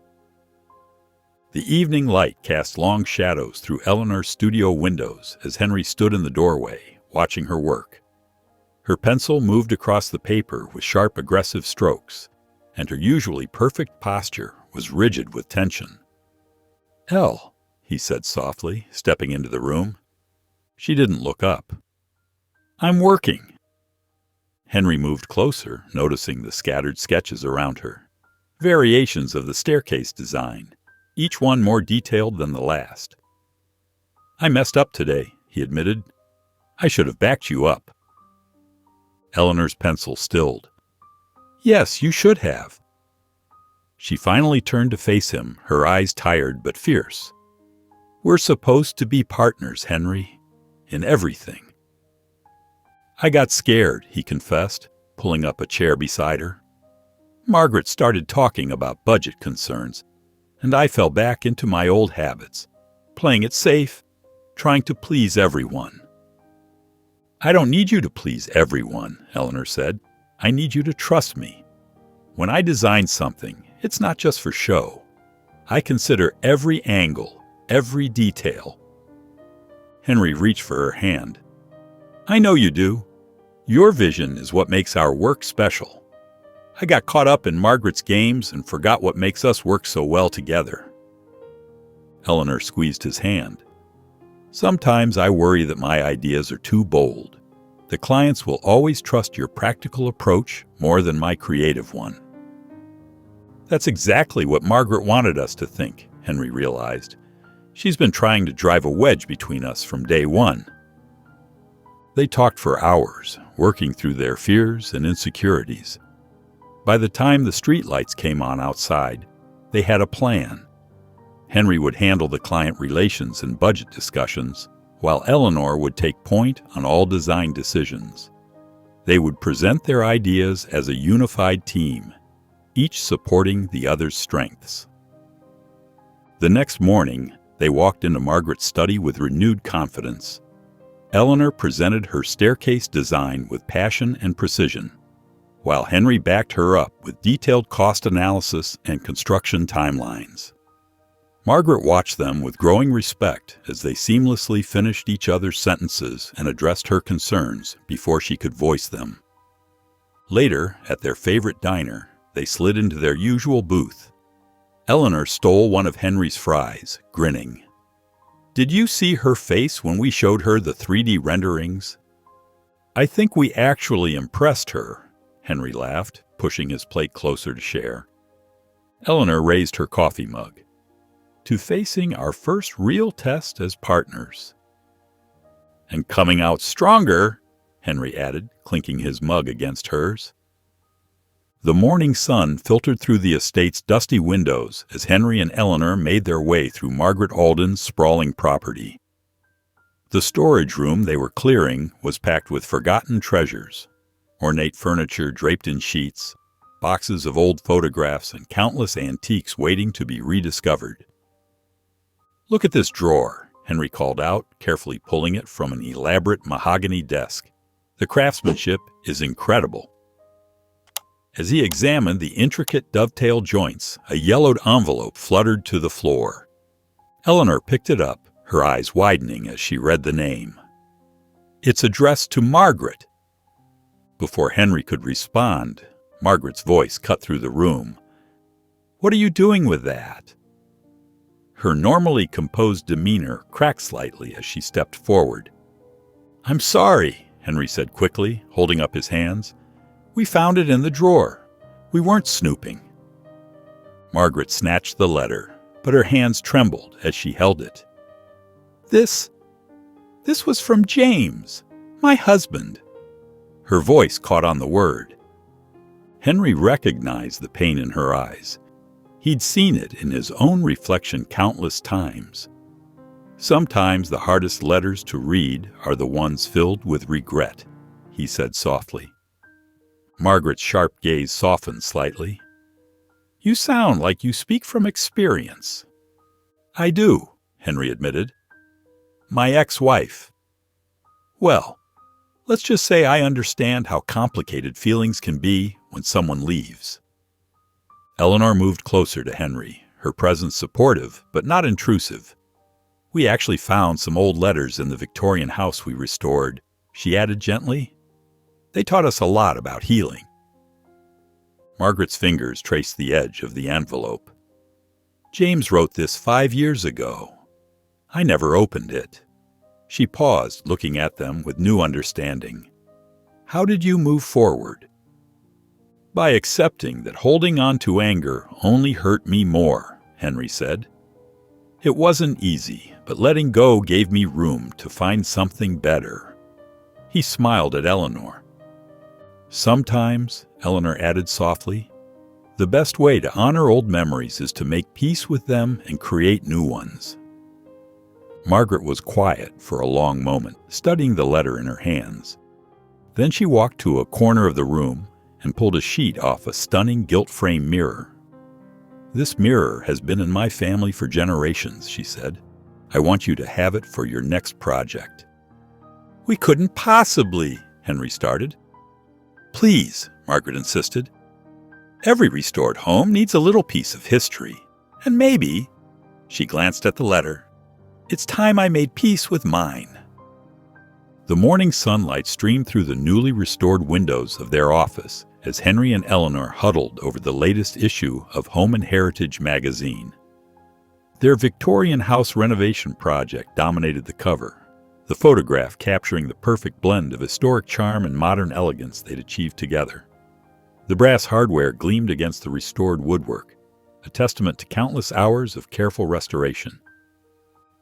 [SPEAKER 1] The evening light cast long shadows through Eleanor's studio windows as Henry stood in the doorway, watching her work. Her pencil moved across the paper with sharp, aggressive strokes, and her usually perfect posture was rigid with tension. "Elle," he said softly, stepping into the room. She didn't look up. "I'm working." Henry moved closer, noticing the scattered sketches around her. Variations of the staircase design, each one more detailed than the last. "I messed up today," he admitted. "I should have backed you up." Eleanor's pencil stilled. "Yes, you should have." She finally turned to face him, her eyes tired but fierce. "We're supposed to be partners, Henry, in everything." "I got scared," he confessed, pulling up a chair beside her. "Margaret started talking about budget concerns, and I fell back into my old habits, playing it safe, trying to please everyone." "I don't need you to please everyone," Eleanor said. "I need you to trust me. When I design something, it's not just for show. I consider every angle, every detail." Henry reached for her hand. "I know you do. Your vision is what makes our work special. I got caught up in Margaret's games and forgot what makes us work so well together." Eleanor squeezed his hand. "Sometimes I worry that my ideas are too bold. The clients will always trust your practical approach more than my creative one." That's exactly what Margaret wanted us to think, Henry realized. She's been trying to drive a wedge between us from day one. They talked for hours, working through their fears and insecurities. By the time the streetlights came on outside, they had a plan. Henry would handle the client relations and budget discussions, while Eleanor would take point on all design decisions. They would present their ideas as a unified team, each supporting the other's strengths. The next morning, they walked into Margaret's study with renewed confidence. Eleanor presented her staircase design with passion and precision, while Henry backed her up with detailed cost analysis and construction timelines. Margaret watched them with growing respect as they seamlessly finished each other's sentences and addressed her concerns before she could voice them. Later, at their favorite diner, they slid into their usual booth. Eleanor stole one of Henry's fries, grinning. "Did you see her face when we showed her the 3D renderings?" "I think we actually impressed her," Henry laughed, pushing his plate closer to share. Eleanor raised her coffee mug. "To facing our first real test as partners." "And coming out stronger," Henry added, clinking his mug against hers. The morning sun filtered through the estate's dusty windows as Henry and Eleanor made their way through Margaret Alden's sprawling property. The storage room they were clearing was packed with forgotten treasures, ornate furniture draped in sheets, boxes of old photographs, and countless antiques waiting to be rediscovered. "Look at this drawer," Henry called out, carefully pulling it from an elaborate mahogany desk. "The craftsmanship is incredible." As he examined the intricate dovetail joints, a yellowed envelope fluttered to the floor. Eleanor picked it up, her eyes widening as she read the name. "It's addressed to Margaret." Before Henry could respond, Margaret's voice cut through the room. "What are you doing with that?" Her normally composed demeanor cracked slightly as she stepped forward. "I'm sorry," Henry said quickly, holding up his hands. "We found it in the drawer. We weren't snooping." Margaret snatched the letter, but her hands trembled as she held it. This was from James," My husband. Her voice caught on the word. Henry recognized the pain in her eyes. He'd seen it in his own reflection countless times. Sometimes the hardest letters to read are the ones filled with regret, he said softly. Margaret's sharp gaze softened slightly. You sound like you speak from experience. I do, Henry admitted. My ex-wife. Well, let's just say I understand how complicated feelings can be when someone leaves. Eleanor moved closer to Henry, her presence supportive but not intrusive. We actually found some old letters in the Victorian house we restored, she added gently. They taught us a lot about healing. Margaret's fingers traced the edge of the envelope. James wrote this 5 years ago. I never opened it. She paused, looking at them with new understanding. How did you move forward? By accepting that holding on to anger only hurt me more, Henry said. It wasn't easy, but letting go gave me room to find something better. He smiled at Eleanor. Sometimes, Eleanor added softly, the best way to honor old memories is to make peace with them and create new ones. Margaret was quiet for a long moment, studying the letter in her hands. Then she walked to a corner of the room and pulled a sheet off a stunning gilt-frame mirror. This mirror has been in my family for generations, she said. I want you to have it for your next project. We couldn't possibly, Henry started. Please, Margaret insisted. Every restored home needs a little piece of history. And maybe, she glanced at the letter, it's time I made peace with mine. The morning sunlight streamed through the newly restored windows of their office as Henry and Eleanor huddled over the latest issue of Home and Heritage magazine. Their Victorian house renovation project dominated the cover, the photograph capturing the perfect blend of historic charm and modern elegance they'd achieved together. The brass hardware gleamed against the restored woodwork, a testament to countless hours of careful restoration.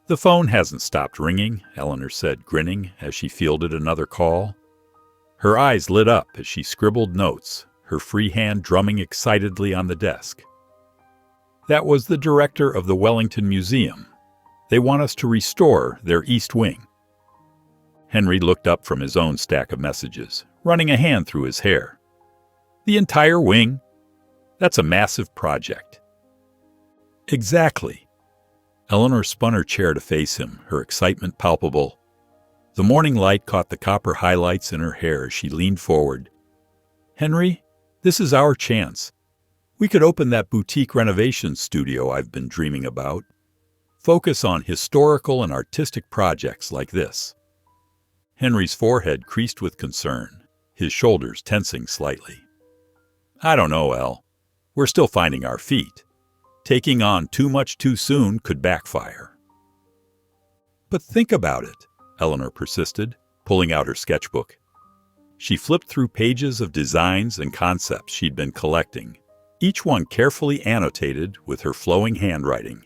[SPEAKER 1] The phone hasn't stopped ringing, Eleanor said, grinning as she fielded another call. Her eyes lit up as she scribbled notes, her free hand drumming excitedly on the desk. That was the director of the Wellington Museum. They want us to restore their East Wing. Henry looked up from his own stack of messages, running a hand through his hair. The entire wing? That's a massive project. Exactly. Eleanor spun her chair to face him, her excitement palpable. The morning light caught the copper highlights in her hair as she leaned forward. Henry, this is our chance. We could open that boutique renovation studio I've been dreaming about. Focus on historical and artistic projects like this. Henry's forehead creased with concern, his shoulders tensing slightly. I don't know, Elle. We're still finding our feet. Taking on too much too soon could backfire. But think about it, Eleanor persisted, pulling out her sketchbook. She flipped through pages of designs and concepts she'd been collecting, each one carefully annotated with her flowing handwriting.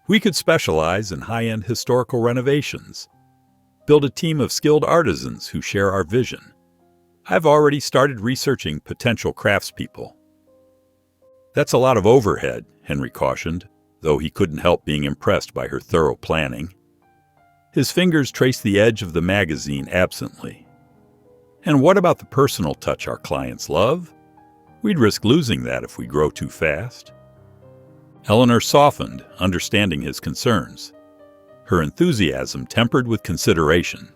[SPEAKER 1] We could specialize in high-end historical renovations, build a team of skilled artisans who share our vision. I've already started researching potential craftspeople. That's a lot of overhead, Henry cautioned, though he couldn't help being impressed by her thorough planning. His fingers traced the edge of the magazine absently. And what about the personal touch our clients love? We'd risk losing that if we grow too fast. Eleanor softened, understanding his concerns. Her enthusiasm tempered with consideration.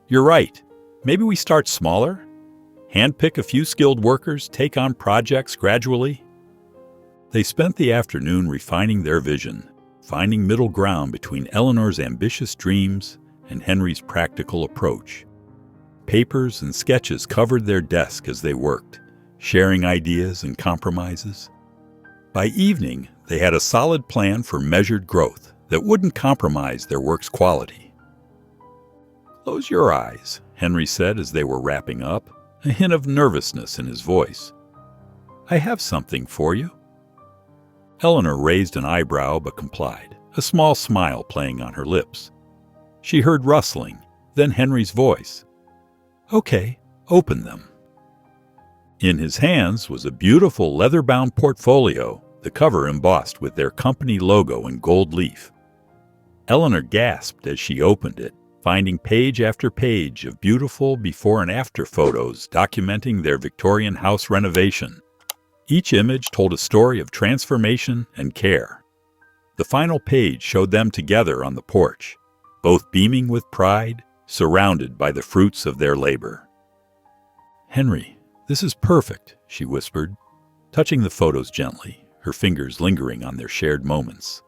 [SPEAKER 1] You're right. Maybe we start smaller? Handpick a few skilled workers, take on projects gradually? They spent the afternoon refining their vision, finding middle ground between Eleanor's ambitious dreams and Henry's practical approach. Papers and sketches covered their desk as they worked, sharing ideas and compromises. By evening, they had a solid plan for measured growth that wouldn't compromise their work's quality. Close your eyes, Henry said as they were wrapping up, a hint of nervousness in his voice. I have something for you. Eleanor raised an eyebrow but complied, a small smile playing on her lips. She heard rustling, Then Henry's voice. "Okay, open them." In his hands was a beautiful leather-bound portfolio, the cover embossed with their company logo in gold leaf. Eleanor gasped as she opened it, finding page after page of beautiful before and after photos documenting their Victorian house renovation. Each image told a story of transformation and care. The final page showed them together on the porch, both beaming with pride, surrounded by the fruits of their labor. "Henry, this is perfect," she whispered, touching the photos gently, her fingers lingering on their shared moments.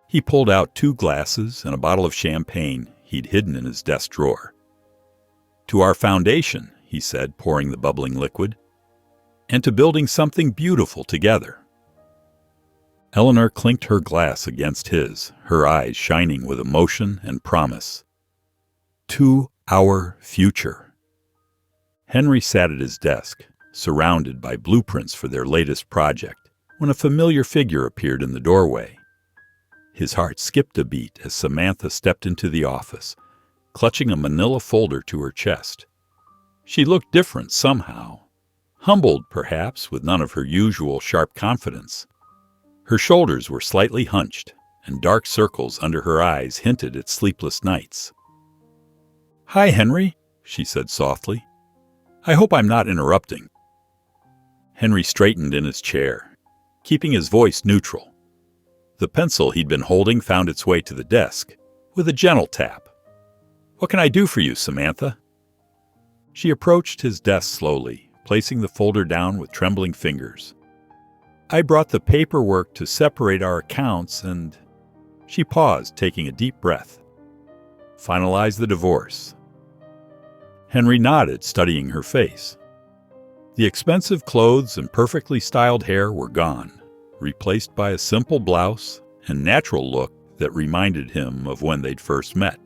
[SPEAKER 1] He pulled out 2 glasses and a bottle of champagne he'd hidden in his desk drawer. "To our foundation," he said, pouring the bubbling liquid, "and to building something beautiful together." Eleanor clinked her glass against his, her eyes shining with emotion and promise. "To our future." Henry sat at his desk, surrounded by blueprints for their latest project, when a familiar figure appeared in the doorway. His heart skipped a beat as Samantha stepped into the office, clutching a manila folder to her chest. She looked different somehow, humbled perhaps with none of her usual sharp confidence. Her shoulders were slightly hunched, and dark circles under her eyes hinted at sleepless nights. "Hi, Henry," she said softly. "I hope I'm not interrupting." Henry straightened in his chair, keeping his voice neutral. The pencil he'd been holding found its way to the desk, with a gentle tap. "What can I do for you, Samantha?" She approached his desk slowly, placing the folder down with trembling fingers. "I brought the paperwork to separate our accounts and—" She paused, taking a deep breath. "Finalize the divorce." Henry nodded, studying her face. The expensive clothes and perfectly styled hair were gone, replaced by a simple blouse and natural look that reminded him of when they'd first met.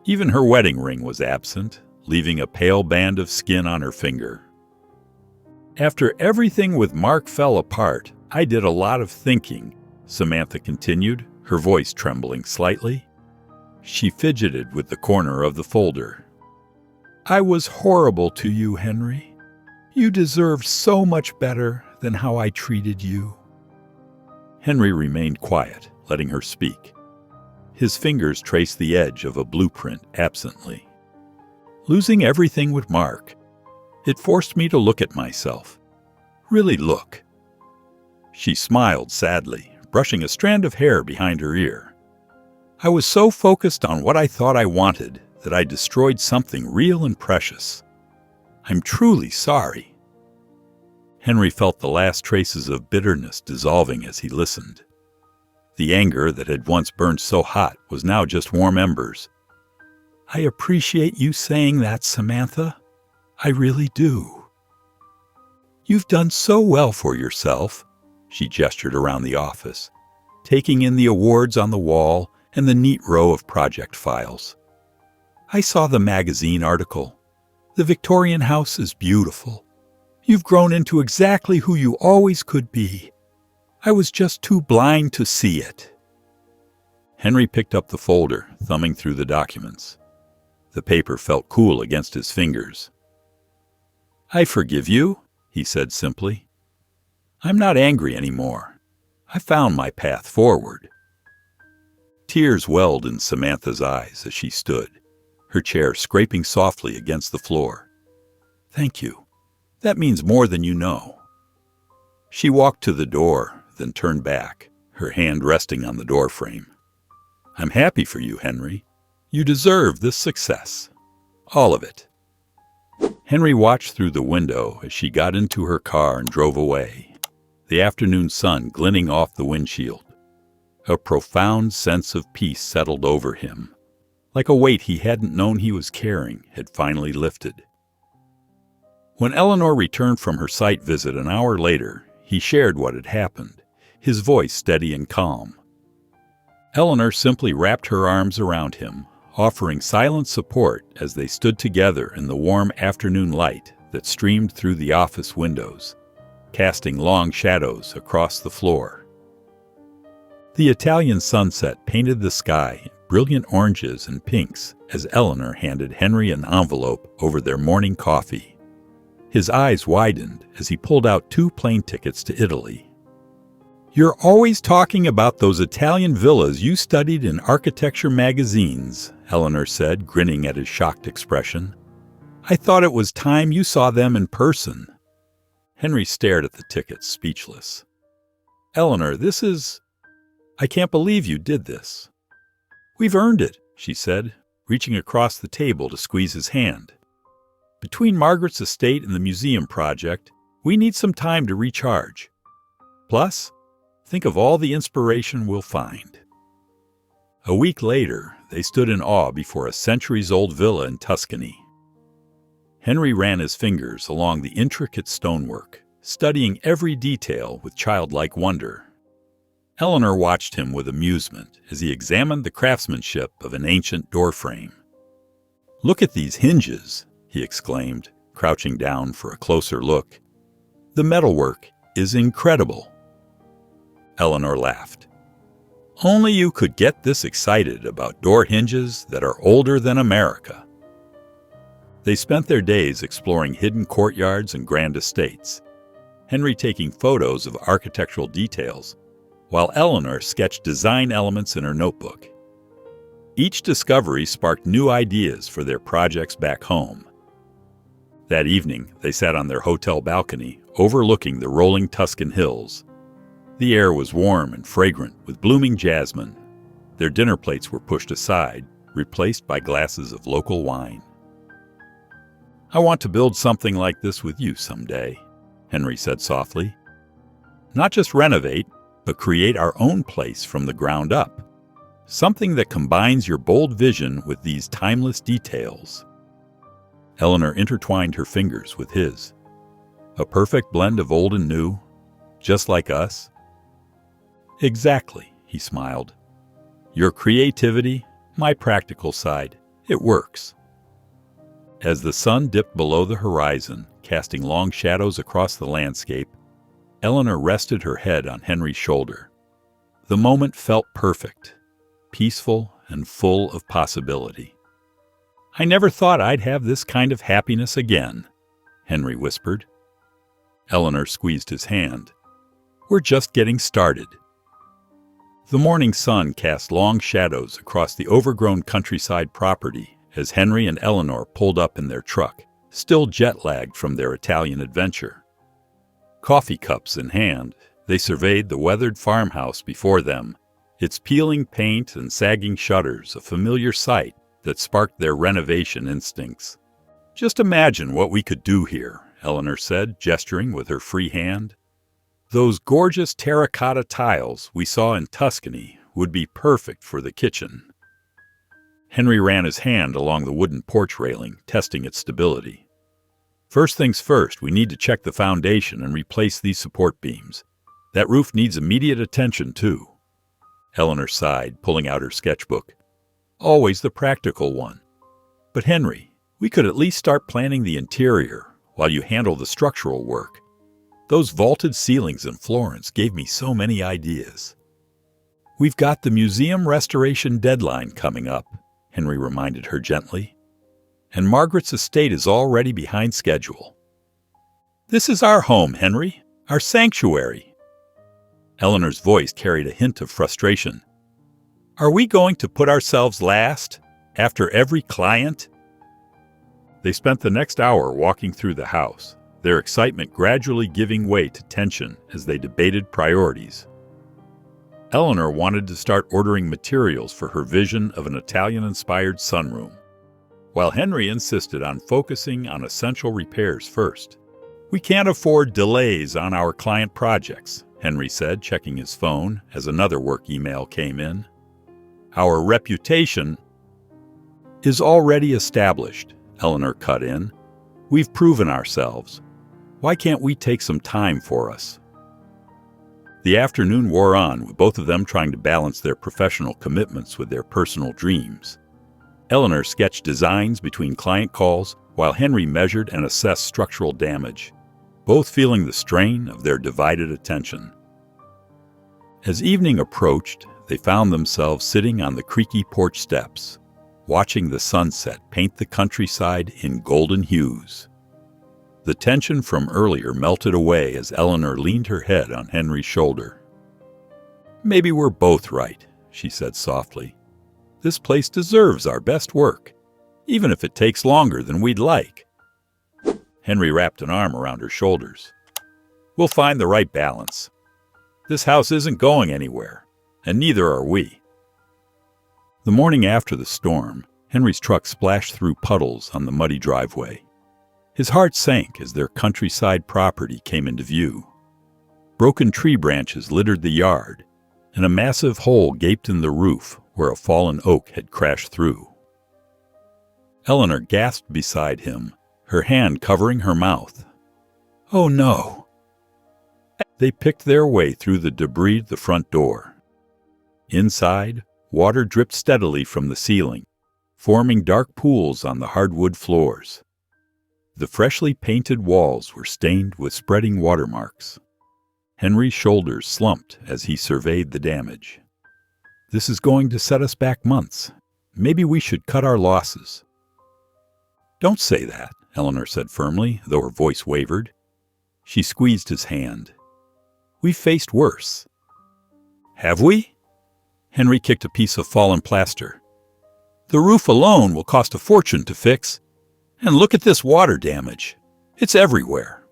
[SPEAKER 1] Even her wedding ring was absent, leaving a pale band of skin on her finger. "After everything with Mark fell apart, I did a lot of thinking," Samantha continued, her voice trembling slightly. She fidgeted with the corner of the folder. "I was horrible to you, Henry. You deserved so much better than how I treated you." Henry remained quiet, letting her speak. His fingers traced the edge of a blueprint absently. "Losing everything with Mark. It forced me to look at myself. Really look." She smiled sadly, brushing a strand of hair behind her ear. "I was so focused on what I thought I wanted that I destroyed something real and precious. I'm truly sorry." Henry felt the last traces of bitterness dissolving as he listened. The anger that had once burned so hot was now just warm embers. "I appreciate you saying that, Samantha. I really do. You've done so well for yourself," she gestured around the office, taking in the awards on the wall and the neat row of project files. "I saw the magazine article. The Victorian house is beautiful. You've grown into exactly who you always could be. I was just too blind to see it." Henry picked up the folder, thumbing through the documents. The paper felt cool against his fingers. "I forgive you," he said simply. "I'm not angry anymore. I found my path forward." Tears welled in Samantha's eyes as she stood, her chair scraping softly against the floor. "Thank you. That means more than you know." She walked to the door, then turned back, her hand resting on the doorframe. "I'm happy for you, Henry. You deserve this success. All of it." Henry watched through the window as she got into her car and drove away, the afternoon sun glinting off the windshield. A profound sense of peace settled over him, like a weight he hadn't known he was carrying had finally lifted. When Eleanor returned from her site visit an hour later, he shared what had happened, his voice steady and calm. Eleanor simply wrapped her arms around him, offering silent support as they stood together in the warm afternoon light that streamed through the office windows, casting long shadows across the floor. The Italian sunset painted the sky brilliant oranges and pinks as Eleanor handed Henry an envelope over their morning coffee. His eyes widened as he pulled out 2 plane tickets to Italy. "You're always talking about those Italian villas you studied in architecture magazines," Eleanor said, grinning at his shocked expression. "I thought it was time you saw them in person." Henry stared at the tickets, speechless. "Eleanor, I can't believe you did this." "We've earned it," she said, reaching across the table to squeeze his hand. "Between Margaret's estate and the museum project, we need some time to recharge. Plus, think of all the inspiration we'll find." A week later, they stood in awe before a centuries-old villa in Tuscany. Henry ran his fingers along the intricate stonework, studying every detail with childlike wonder. Eleanor watched him with amusement as he examined the craftsmanship of an ancient doorframe. "Look at these hinges," he exclaimed, crouching down for a closer look. "The metalwork is incredible." Eleanor laughed. "Only you could get this excited about door hinges that are older than America." They spent their days exploring hidden courtyards and grand estates, Henry taking photos of architectural details, while Eleanor sketched design elements in her notebook. Each discovery sparked new ideas for their projects back home. That evening, they sat on their hotel balcony, overlooking the rolling Tuscan hills. The air was warm and fragrant with blooming jasmine. Their dinner plates were pushed aside, replaced by glasses of local wine. "I want to build something like this with you someday," Henry said softly. "Not just renovate, but create our own place from the ground up. Something that combines your bold vision with these timeless details." Eleanor intertwined her fingers with his. "A perfect blend of old and new, just like us?" "Exactly," he smiled. "Your creativity, my practical side. It works." As the sun dipped below the horizon, casting long shadows across the landscape, Eleanor rested her head on Henry's shoulder. The moment felt perfect, peaceful and full of possibility. "I never thought I'd have this kind of happiness again," Henry whispered. Eleanor squeezed his hand. "We're just getting started." The morning sun cast long shadows across the overgrown countryside property as Henry and Eleanor pulled up in their truck, still jet-lagged from their Italian adventure. Coffee cups in hand, they surveyed the weathered farmhouse before them, its peeling paint and sagging shutters a familiar sight that sparked their renovation instincts. "Just imagine what we could do here," Eleanor said, gesturing with her free hand. "Those gorgeous terracotta tiles we saw in Tuscany would be perfect for the kitchen." Henry ran his hand along the wooden porch railing, testing its stability. "First things first, we need to check the foundation and replace these support beams. That roof needs immediate attention, too." Eleanor sighed, pulling out her sketchbook. "Always the practical one. But Henry, we could at least start planning the interior while you handle the structural work. Those vaulted ceilings in Florence gave me so many ideas." "We've got the museum restoration deadline coming up," Henry reminded her gently. "And Margaret's estate is already behind schedule." "This is our home, Henry, our sanctuary." Eleanor's voice carried a hint of frustration. "Are we going to put ourselves last, after every client?" They spent the next hour walking through the house, their excitement gradually giving way to tension as they debated priorities. Eleanor wanted to start ordering materials for her vision of an Italian-inspired sunroom, while Henry insisted on focusing on essential repairs first. "We can't afford delays on our client projects," Henry said, checking his phone as another work email came in. "Our reputation is already established," Eleanor cut in. "We've proven ourselves. Why can't we take some time for us?" The afternoon wore on, with both of them trying to balance their professional commitments with their personal dreams. Eleanor sketched designs between client calls, while Henry measured and assessed structural damage, both feeling the strain of their divided attention. As evening approached, they found themselves sitting on the creaky porch steps, watching the sunset paint the countryside in golden hues. The tension from earlier melted away as Eleanor leaned her head on Henry's shoulder. "Maybe we're both right," she said softly. "This place deserves our best work, even if it takes longer than we'd like." Henry wrapped an arm around her shoulders. "We'll find the right balance. This house isn't going anywhere, and neither are we." The morning after the storm, Henry's truck splashed through puddles on the muddy driveway. His heart sank as their countryside property came into view. Broken tree branches littered the yard, and a massive hole gaped in the roof where a fallen oak had crashed through. Eleanor gasped beside him, her hand covering her mouth. "Oh no!" They picked their way through the debris of the front door. Inside, water dripped steadily from the ceiling, forming dark pools on the hardwood floors. The freshly painted walls were stained with spreading watermarks. Henry's shoulders slumped as he surveyed the damage. "This is going to set us back months. Maybe we should cut our losses." "Don't say that," Eleanor said firmly, though her voice wavered. She squeezed his hand. "We've faced worse." "Have we?" Henry kicked a piece of fallen plaster. "The roof alone will cost a fortune to fix. And look at this water damage. It's everywhere."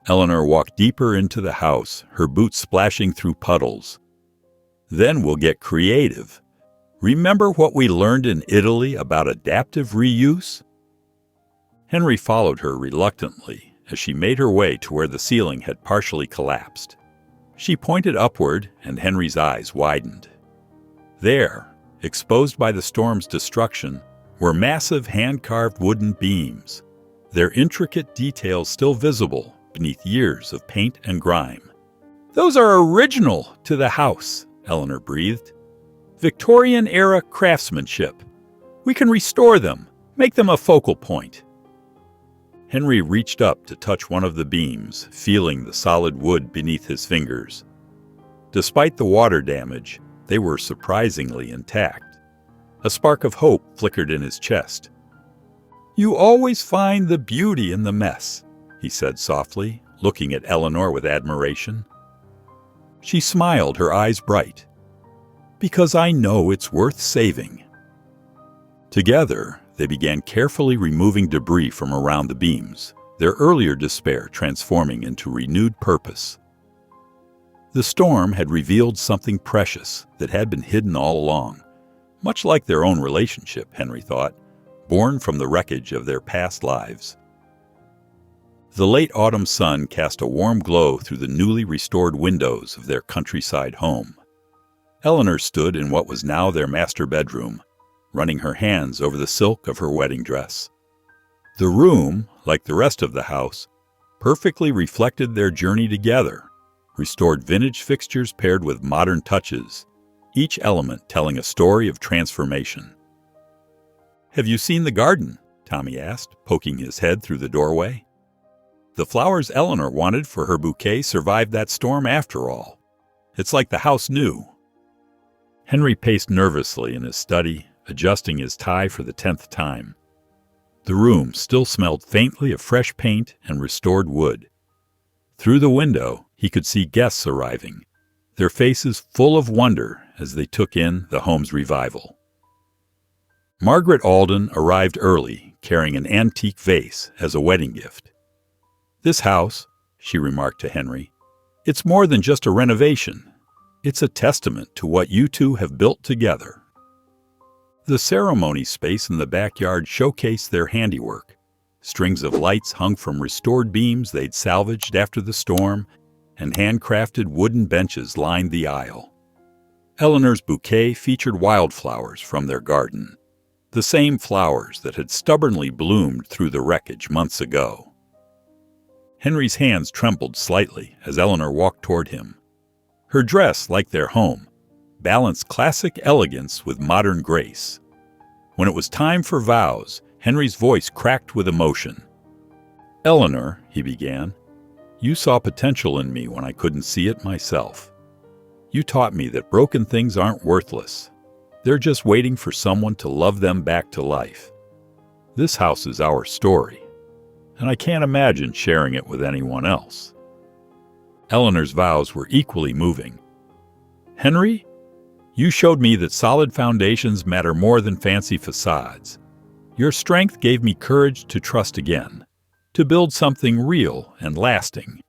[SPEAKER 1] Eleanor walked deeper into the house, her boots splashing through puddles. "Then we'll get creative. Remember what we learned in Italy about adaptive reuse?" Henry followed her reluctantly as she made her way to where the ceiling had partially collapsed. She pointed upward, and Henry's eyes widened. There, exposed by the storm's destruction, were massive hand-carved wooden beams, their intricate details still visible beneath years of paint and grime. "Those are original to the house," Eleanor breathed. "Victorian-era craftsmanship. We can restore them, make them a focal point." Henry reached up to touch one of the beams, feeling the solid wood beneath his fingers. Despite the water damage, they were surprisingly intact. A spark of hope flickered in his chest. "You always find the beauty in the mess," he said softly, looking at Eleanor with admiration. She smiled, her eyes bright. "Because I know it's worth saving." Together, they began carefully removing debris from around the beams, their earlier despair transforming into renewed purpose. The storm had revealed something precious that had been hidden all along. Much like their own relationship, Henry thought, born from the wreckage of their past lives. The late autumn sun cast a warm glow through the newly restored windows of their countryside home. Eleanor stood in what was now their master bedroom, running her hands over the silk of her wedding dress. The room, like the rest of the house, perfectly reflected their journey together, restored vintage fixtures paired with modern touches, each element telling a story of transformation. "Have you seen the garden?" Tommy asked, poking his head through the doorway. "The flowers Eleanor wanted for her bouquet survived that storm after all. It's like the house knew." Henry paced nervously in his study, adjusting his tie for the 10th time. The room still smelled faintly of fresh paint and restored wood. Through the window, he could see guests arriving, their faces full of wonder as they took in the home's revival. Margaret Alden arrived early, carrying an antique vase as a wedding gift. "This house," she remarked to Henry, "it's more than just a renovation. It's a testament to what you two have built together." The ceremony space in the backyard showcased their handiwork. Strings of lights hung from restored beams they'd salvaged after the storm, and handcrafted wooden benches lined the aisle. Eleanor's bouquet featured wildflowers from their garden, the same flowers that had stubbornly bloomed through the wreckage months ago. Henry's hands trembled slightly as Eleanor walked toward him. Her dress, like their home, balanced classic elegance with modern grace. When it was time for vows, Henry's voice cracked with emotion. "Eleanor," he began, "you saw potential in me when I couldn't see it myself. You taught me that broken things aren't worthless. They're just waiting for someone to love them back to life. This house is our story, and I can't imagine sharing it with anyone else." Eleanor's vows were equally moving. "Henry, you showed me that solid foundations matter more than fancy facades. Your strength gave me courage to trust again, to build something real and lasting."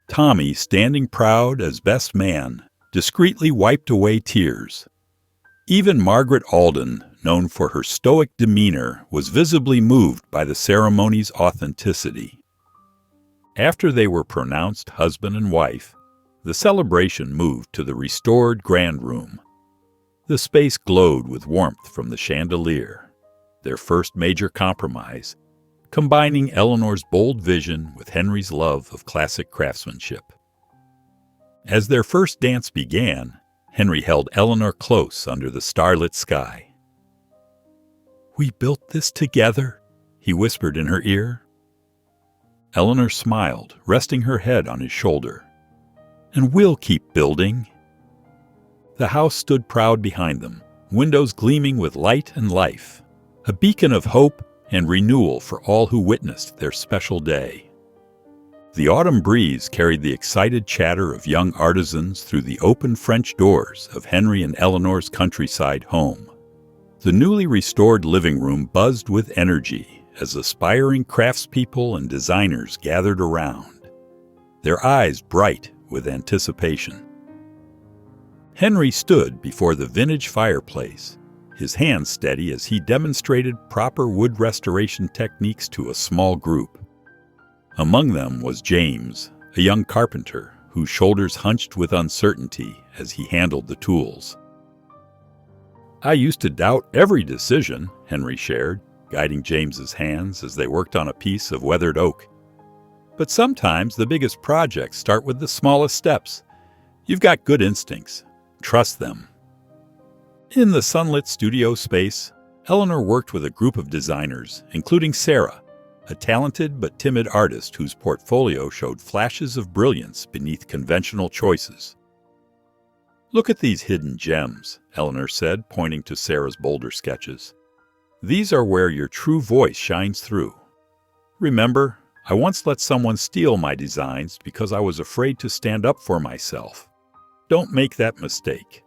[SPEAKER 1] Tommy, standing proud as best man, discreetly wiped away tears. Even Margaret Alden, known for her stoic demeanor, was visibly moved by the ceremony's authenticity. After they were pronounced husband and wife, the celebration moved to the restored grand room. The space glowed with warmth from the chandelier, their first major compromise, combining Eleanor's bold vision with Henry's love of classic craftsmanship. As their first dance began, Henry held Eleanor close under the starlit sky. "We built this together," he whispered in her ear. Eleanor smiled, resting her head on his shoulder. "And we'll keep building." The house stood proud behind them, windows gleaming with light and life, a beacon of hope and renewal for all who witnessed their special day. The autumn breeze carried the excited chatter of young artisans through the open French doors of Henry and Eleanor's countryside home. The newly restored living room buzzed with energy as aspiring craftspeople and designers gathered around, their eyes bright with anticipation. Henry stood before the vintage fireplace, his hands steady as he demonstrated proper wood restoration techniques to a small group. Among them was James, a young carpenter whose shoulders hunched with uncertainty as he handled the tools. "I used to doubt every decision," Henry shared, guiding James's hands as they worked on a piece of weathered oak. "But sometimes the biggest projects start with the smallest steps. You've got good instincts. Trust them." In the sunlit studio space, Eleanor worked with a group of designers, including Sarah, a talented but timid artist whose portfolio showed flashes of brilliance beneath conventional choices. "Look at these hidden gems," Eleanor said, pointing to Sarah's bolder sketches. "These are where your true voice shines through. Remember, I once let someone steal my designs because I was afraid to stand up for myself. Don't make that mistake."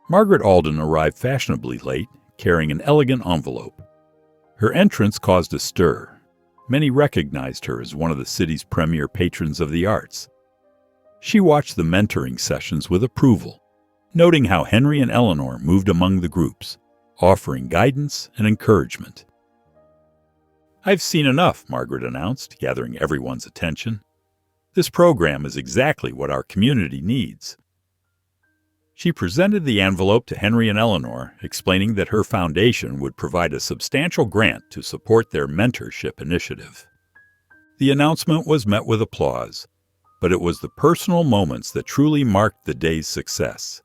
[SPEAKER 1] Margaret Alden arrived fashionably late, carrying an elegant envelope. Her entrance caused a stir. Many recognized her as one of the city's premier patrons of the arts. She watched the mentoring sessions with approval, noting how Henry and Eleanor moved among the groups, offering guidance and encouragement. "I've seen enough," Margaret announced, gathering everyone's attention. "This program is exactly what our community needs." She presented the envelope to Henry and Eleanor, explaining that her foundation would provide a substantial grant to support their mentorship initiative. The announcement was met with applause, but it was the personal moments that truly marked the day's success.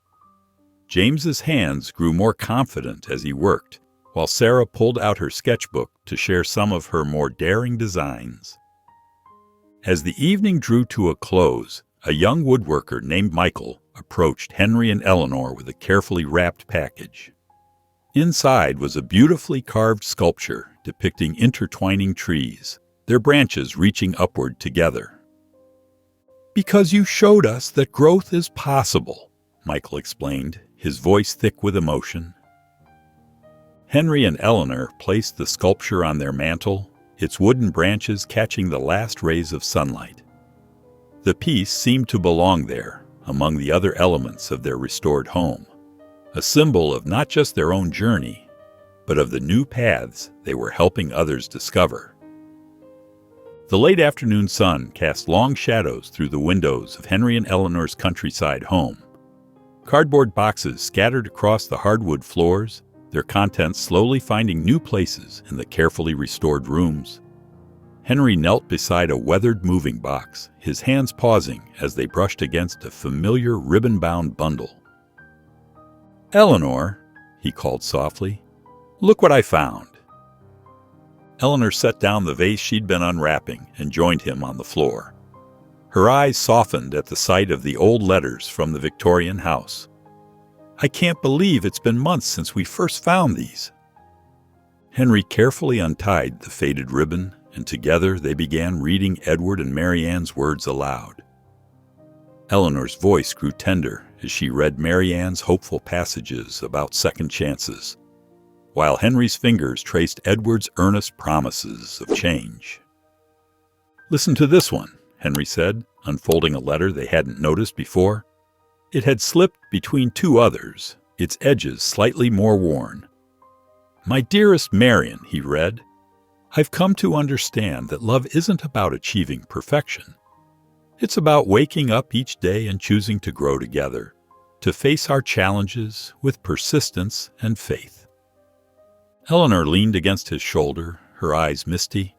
[SPEAKER 1] James's hands grew more confident as he worked, while Sarah pulled out her sketchbook to share some of her more daring designs. As the evening drew to a close, a young woodworker named Michael approached Henry and Eleanor with a carefully wrapped package. Inside was a beautifully carved sculpture depicting intertwining trees, their branches reaching upward together. "Because you showed us that growth is possible," Michael explained, his voice thick with emotion. Henry and Eleanor placed the sculpture on their mantel, its wooden branches catching the last rays of sunlight. The piece seemed to belong there, among the other elements of their restored home, a symbol of not just their own journey, but of the new paths they were helping others discover. The late afternoon sun cast long shadows through the windows of Henry and Eleanor's countryside home. Cardboard boxes scattered across the hardwood floors, their contents slowly finding new places in the carefully restored rooms. Henry knelt beside a weathered moving box, his hands pausing as they brushed against a familiar ribbon-bound bundle. "Eleanor," he called softly, "look what I found." Eleanor set down the vase she'd been unwrapping and joined him on the floor. Her eyes softened at the sight of the old letters from the Victorian house. "I can't believe it's been months since we first found these." Henry carefully untied the faded ribbon, and together they began reading Edward and Marianne's words aloud. Eleanor's voice grew tender as she read Marianne's hopeful passages about second chances, while Henry's fingers traced Edward's earnest promises of change. "Listen to this one," Henry said, unfolding a letter they hadn't noticed before. It had slipped between two others, its edges slightly more worn. "My dearest Marian," he read, "I've come to understand that love isn't about achieving perfection. It's about waking up each day and choosing to grow together, to face our challenges with persistence and faith." Eleanor leaned against his shoulder, her eyes misty.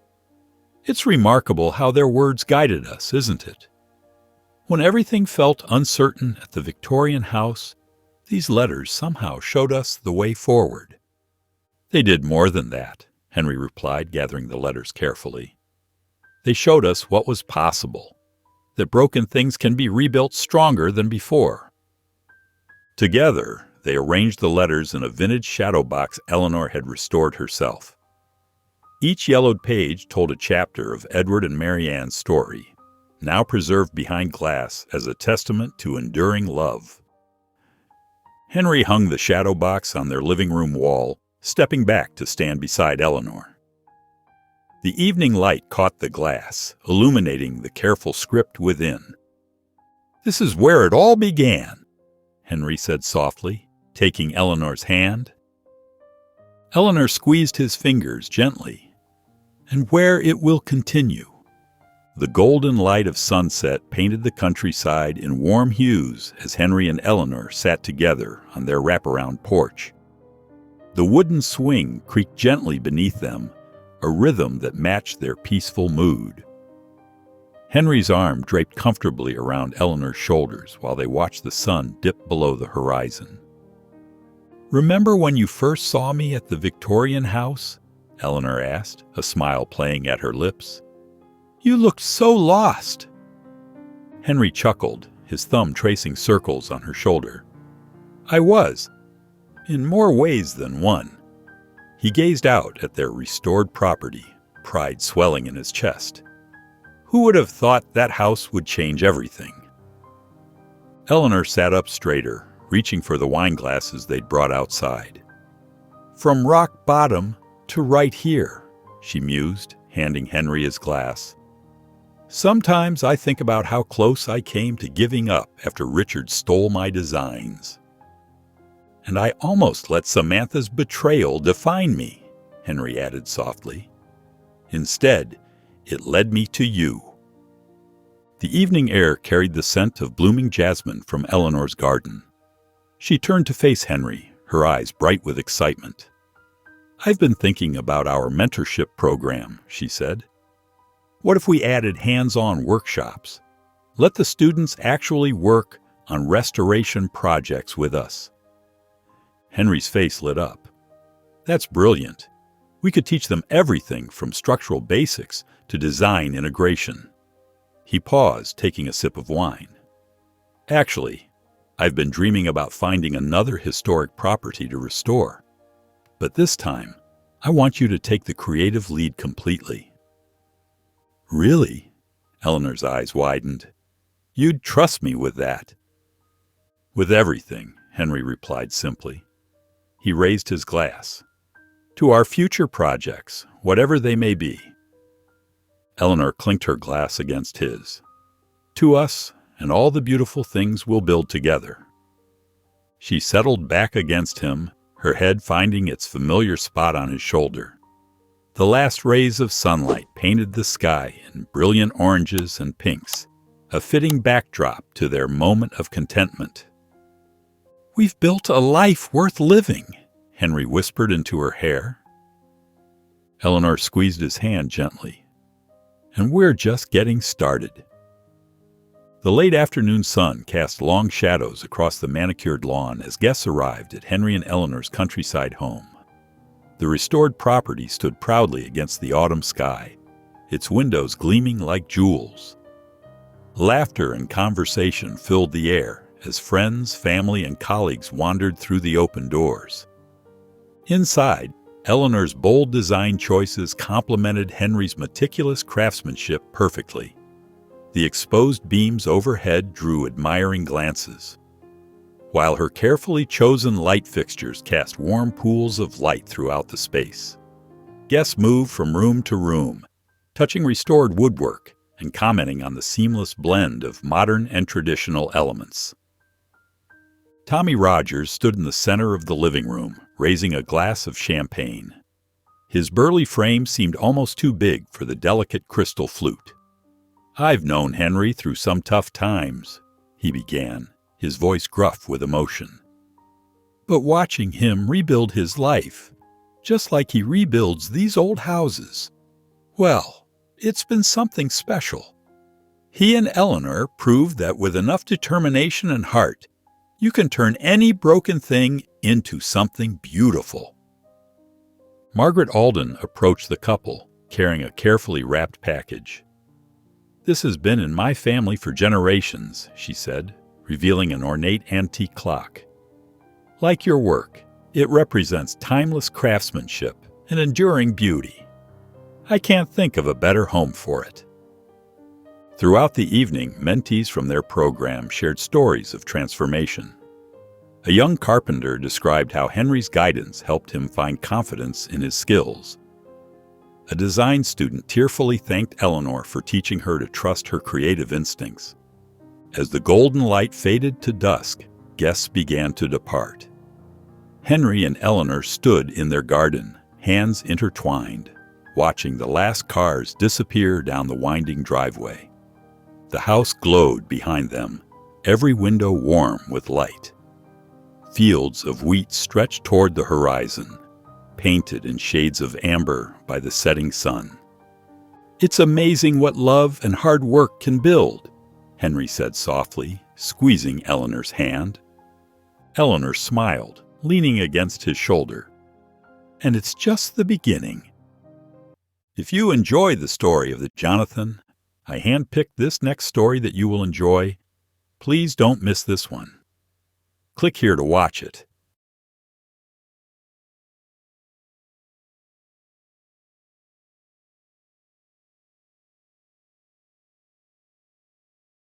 [SPEAKER 1] "It's remarkable how their words guided us, isn't it? When everything felt uncertain at the Victorian house, these letters somehow showed us the way forward." "They did more than that," Henry replied, gathering the letters carefully. "They showed us what was possible, that broken things can be rebuilt stronger than before." Together, they arranged the letters in a vintage shadow box Eleanor had restored herself. Each yellowed page told a chapter of Edward and Marianne's story, now preserved behind glass as a testament to enduring love. Henry hung the shadow box on their living room wall, stepping back to stand beside Eleanor. The evening light caught the glass, illuminating the careful script within. "This is where it all began," Henry said softly, taking Eleanor's hand. Eleanor squeezed his fingers gently. "And where it will continue." The golden light of sunset painted the countryside in warm hues as Henry and Eleanor sat together on their wraparound porch. The wooden swing creaked gently beneath them, a rhythm that matched their peaceful mood. Henry's arm draped comfortably around Eleanor's shoulders while they watched the sun dip below the horizon. "Remember when you first saw me at the Victorian house?" Eleanor asked, a smile playing at her lips. "You looked so lost." Henry chuckled, his thumb tracing circles on her shoulder. "I was, in more ways than one." He gazed out at their restored property, pride swelling in his chest. Who would have thought that house would change everything? Eleanor sat up straighter, reaching for the wine glasses they'd brought outside. "From rock bottom to right here," she mused, handing Henry his glass. "Sometimes I think about how close I came to giving up after Richard stole my designs. And I almost let Samantha's betrayal define me," Henry added softly. "Instead, it led me to you." The evening air carried the scent of blooming jasmine from Eleanor's garden. She turned to face Henry, her eyes bright with excitement. "I've been thinking about our mentorship program," she said. "What if we added hands-on workshops? Let the students actually work on restoration projects with us." Henry's face lit up. "That's brilliant. We could teach them everything from structural basics to design integration." He paused, taking a sip of wine. "Actually, I've been dreaming about finding another historic property to restore. But this time, I want you to take the creative lead completely." "Really?" Eleanor's eyes widened. "You'd trust me with that?" "With everything," Henry replied simply. He raised his glass. "To our future projects, whatever they may be." Eleanor clinked her glass against his. "To us and all the beautiful things we'll build together." She settled back against him, her head finding its familiar spot on his shoulder. The last rays of sunlight painted the sky in brilliant oranges and pinks, a fitting backdrop to their moment of contentment. "We've built a life worth living," Henry whispered into her hair. Eleanor squeezed his hand gently. "And we're just getting started." The late afternoon sun cast long shadows across the manicured lawn as guests arrived at Henry and Eleanor's countryside home. The restored property stood proudly against the autumn sky, its windows gleaming like jewels. Laughter and conversation filled the air as friends, family, and colleagues wandered through the open doors. Inside, Eleanor's bold design choices complemented Henry's meticulous craftsmanship perfectly. The exposed beams overhead drew admiring glances, while her carefully chosen light fixtures cast warm pools of light throughout the space. Guests moved from room to room, touching restored woodwork and commenting on the seamless blend of modern and traditional elements. Tommy Rogers stood in the center of the living room, raising a glass of champagne. His burly frame seemed almost too big for the delicate crystal flute. "I've known Henry through some tough times," he began, his voice gruff with emotion. "But watching him rebuild his life, just like he rebuilds these old houses, well, it's been something special. He and Eleanor proved that with enough determination and heart, you can turn any broken thing into something beautiful." Margaret Alden approached the couple, carrying a carefully wrapped package. "This has been in my family for generations," she said, revealing an ornate antique clock. "Like your work, it represents timeless craftsmanship and enduring beauty. I can't think of a better home for it." Throughout the evening, mentees from their program shared stories of transformation. A young carpenter described how Henry's guidance helped him find confidence in his skills. A design student tearfully thanked Eleanor for teaching her to trust her creative instincts. As the golden light faded to dusk, guests began to depart. Henry and Eleanor stood in their garden, hands intertwined, watching the last cars disappear down the winding driveway. The house glowed behind them, every window warm with light. Fields of wheat stretched toward the horizon, painted in shades of amber by the setting sun. "It's amazing what love and hard work can build," Henry said softly, squeezing Eleanor's hand. Eleanor smiled, leaning against his shoulder. "And it's just the beginning." If you enjoy the story of the Jonathan, I handpicked this next story that you will enjoy. Please don't miss this one. Click here to watch it.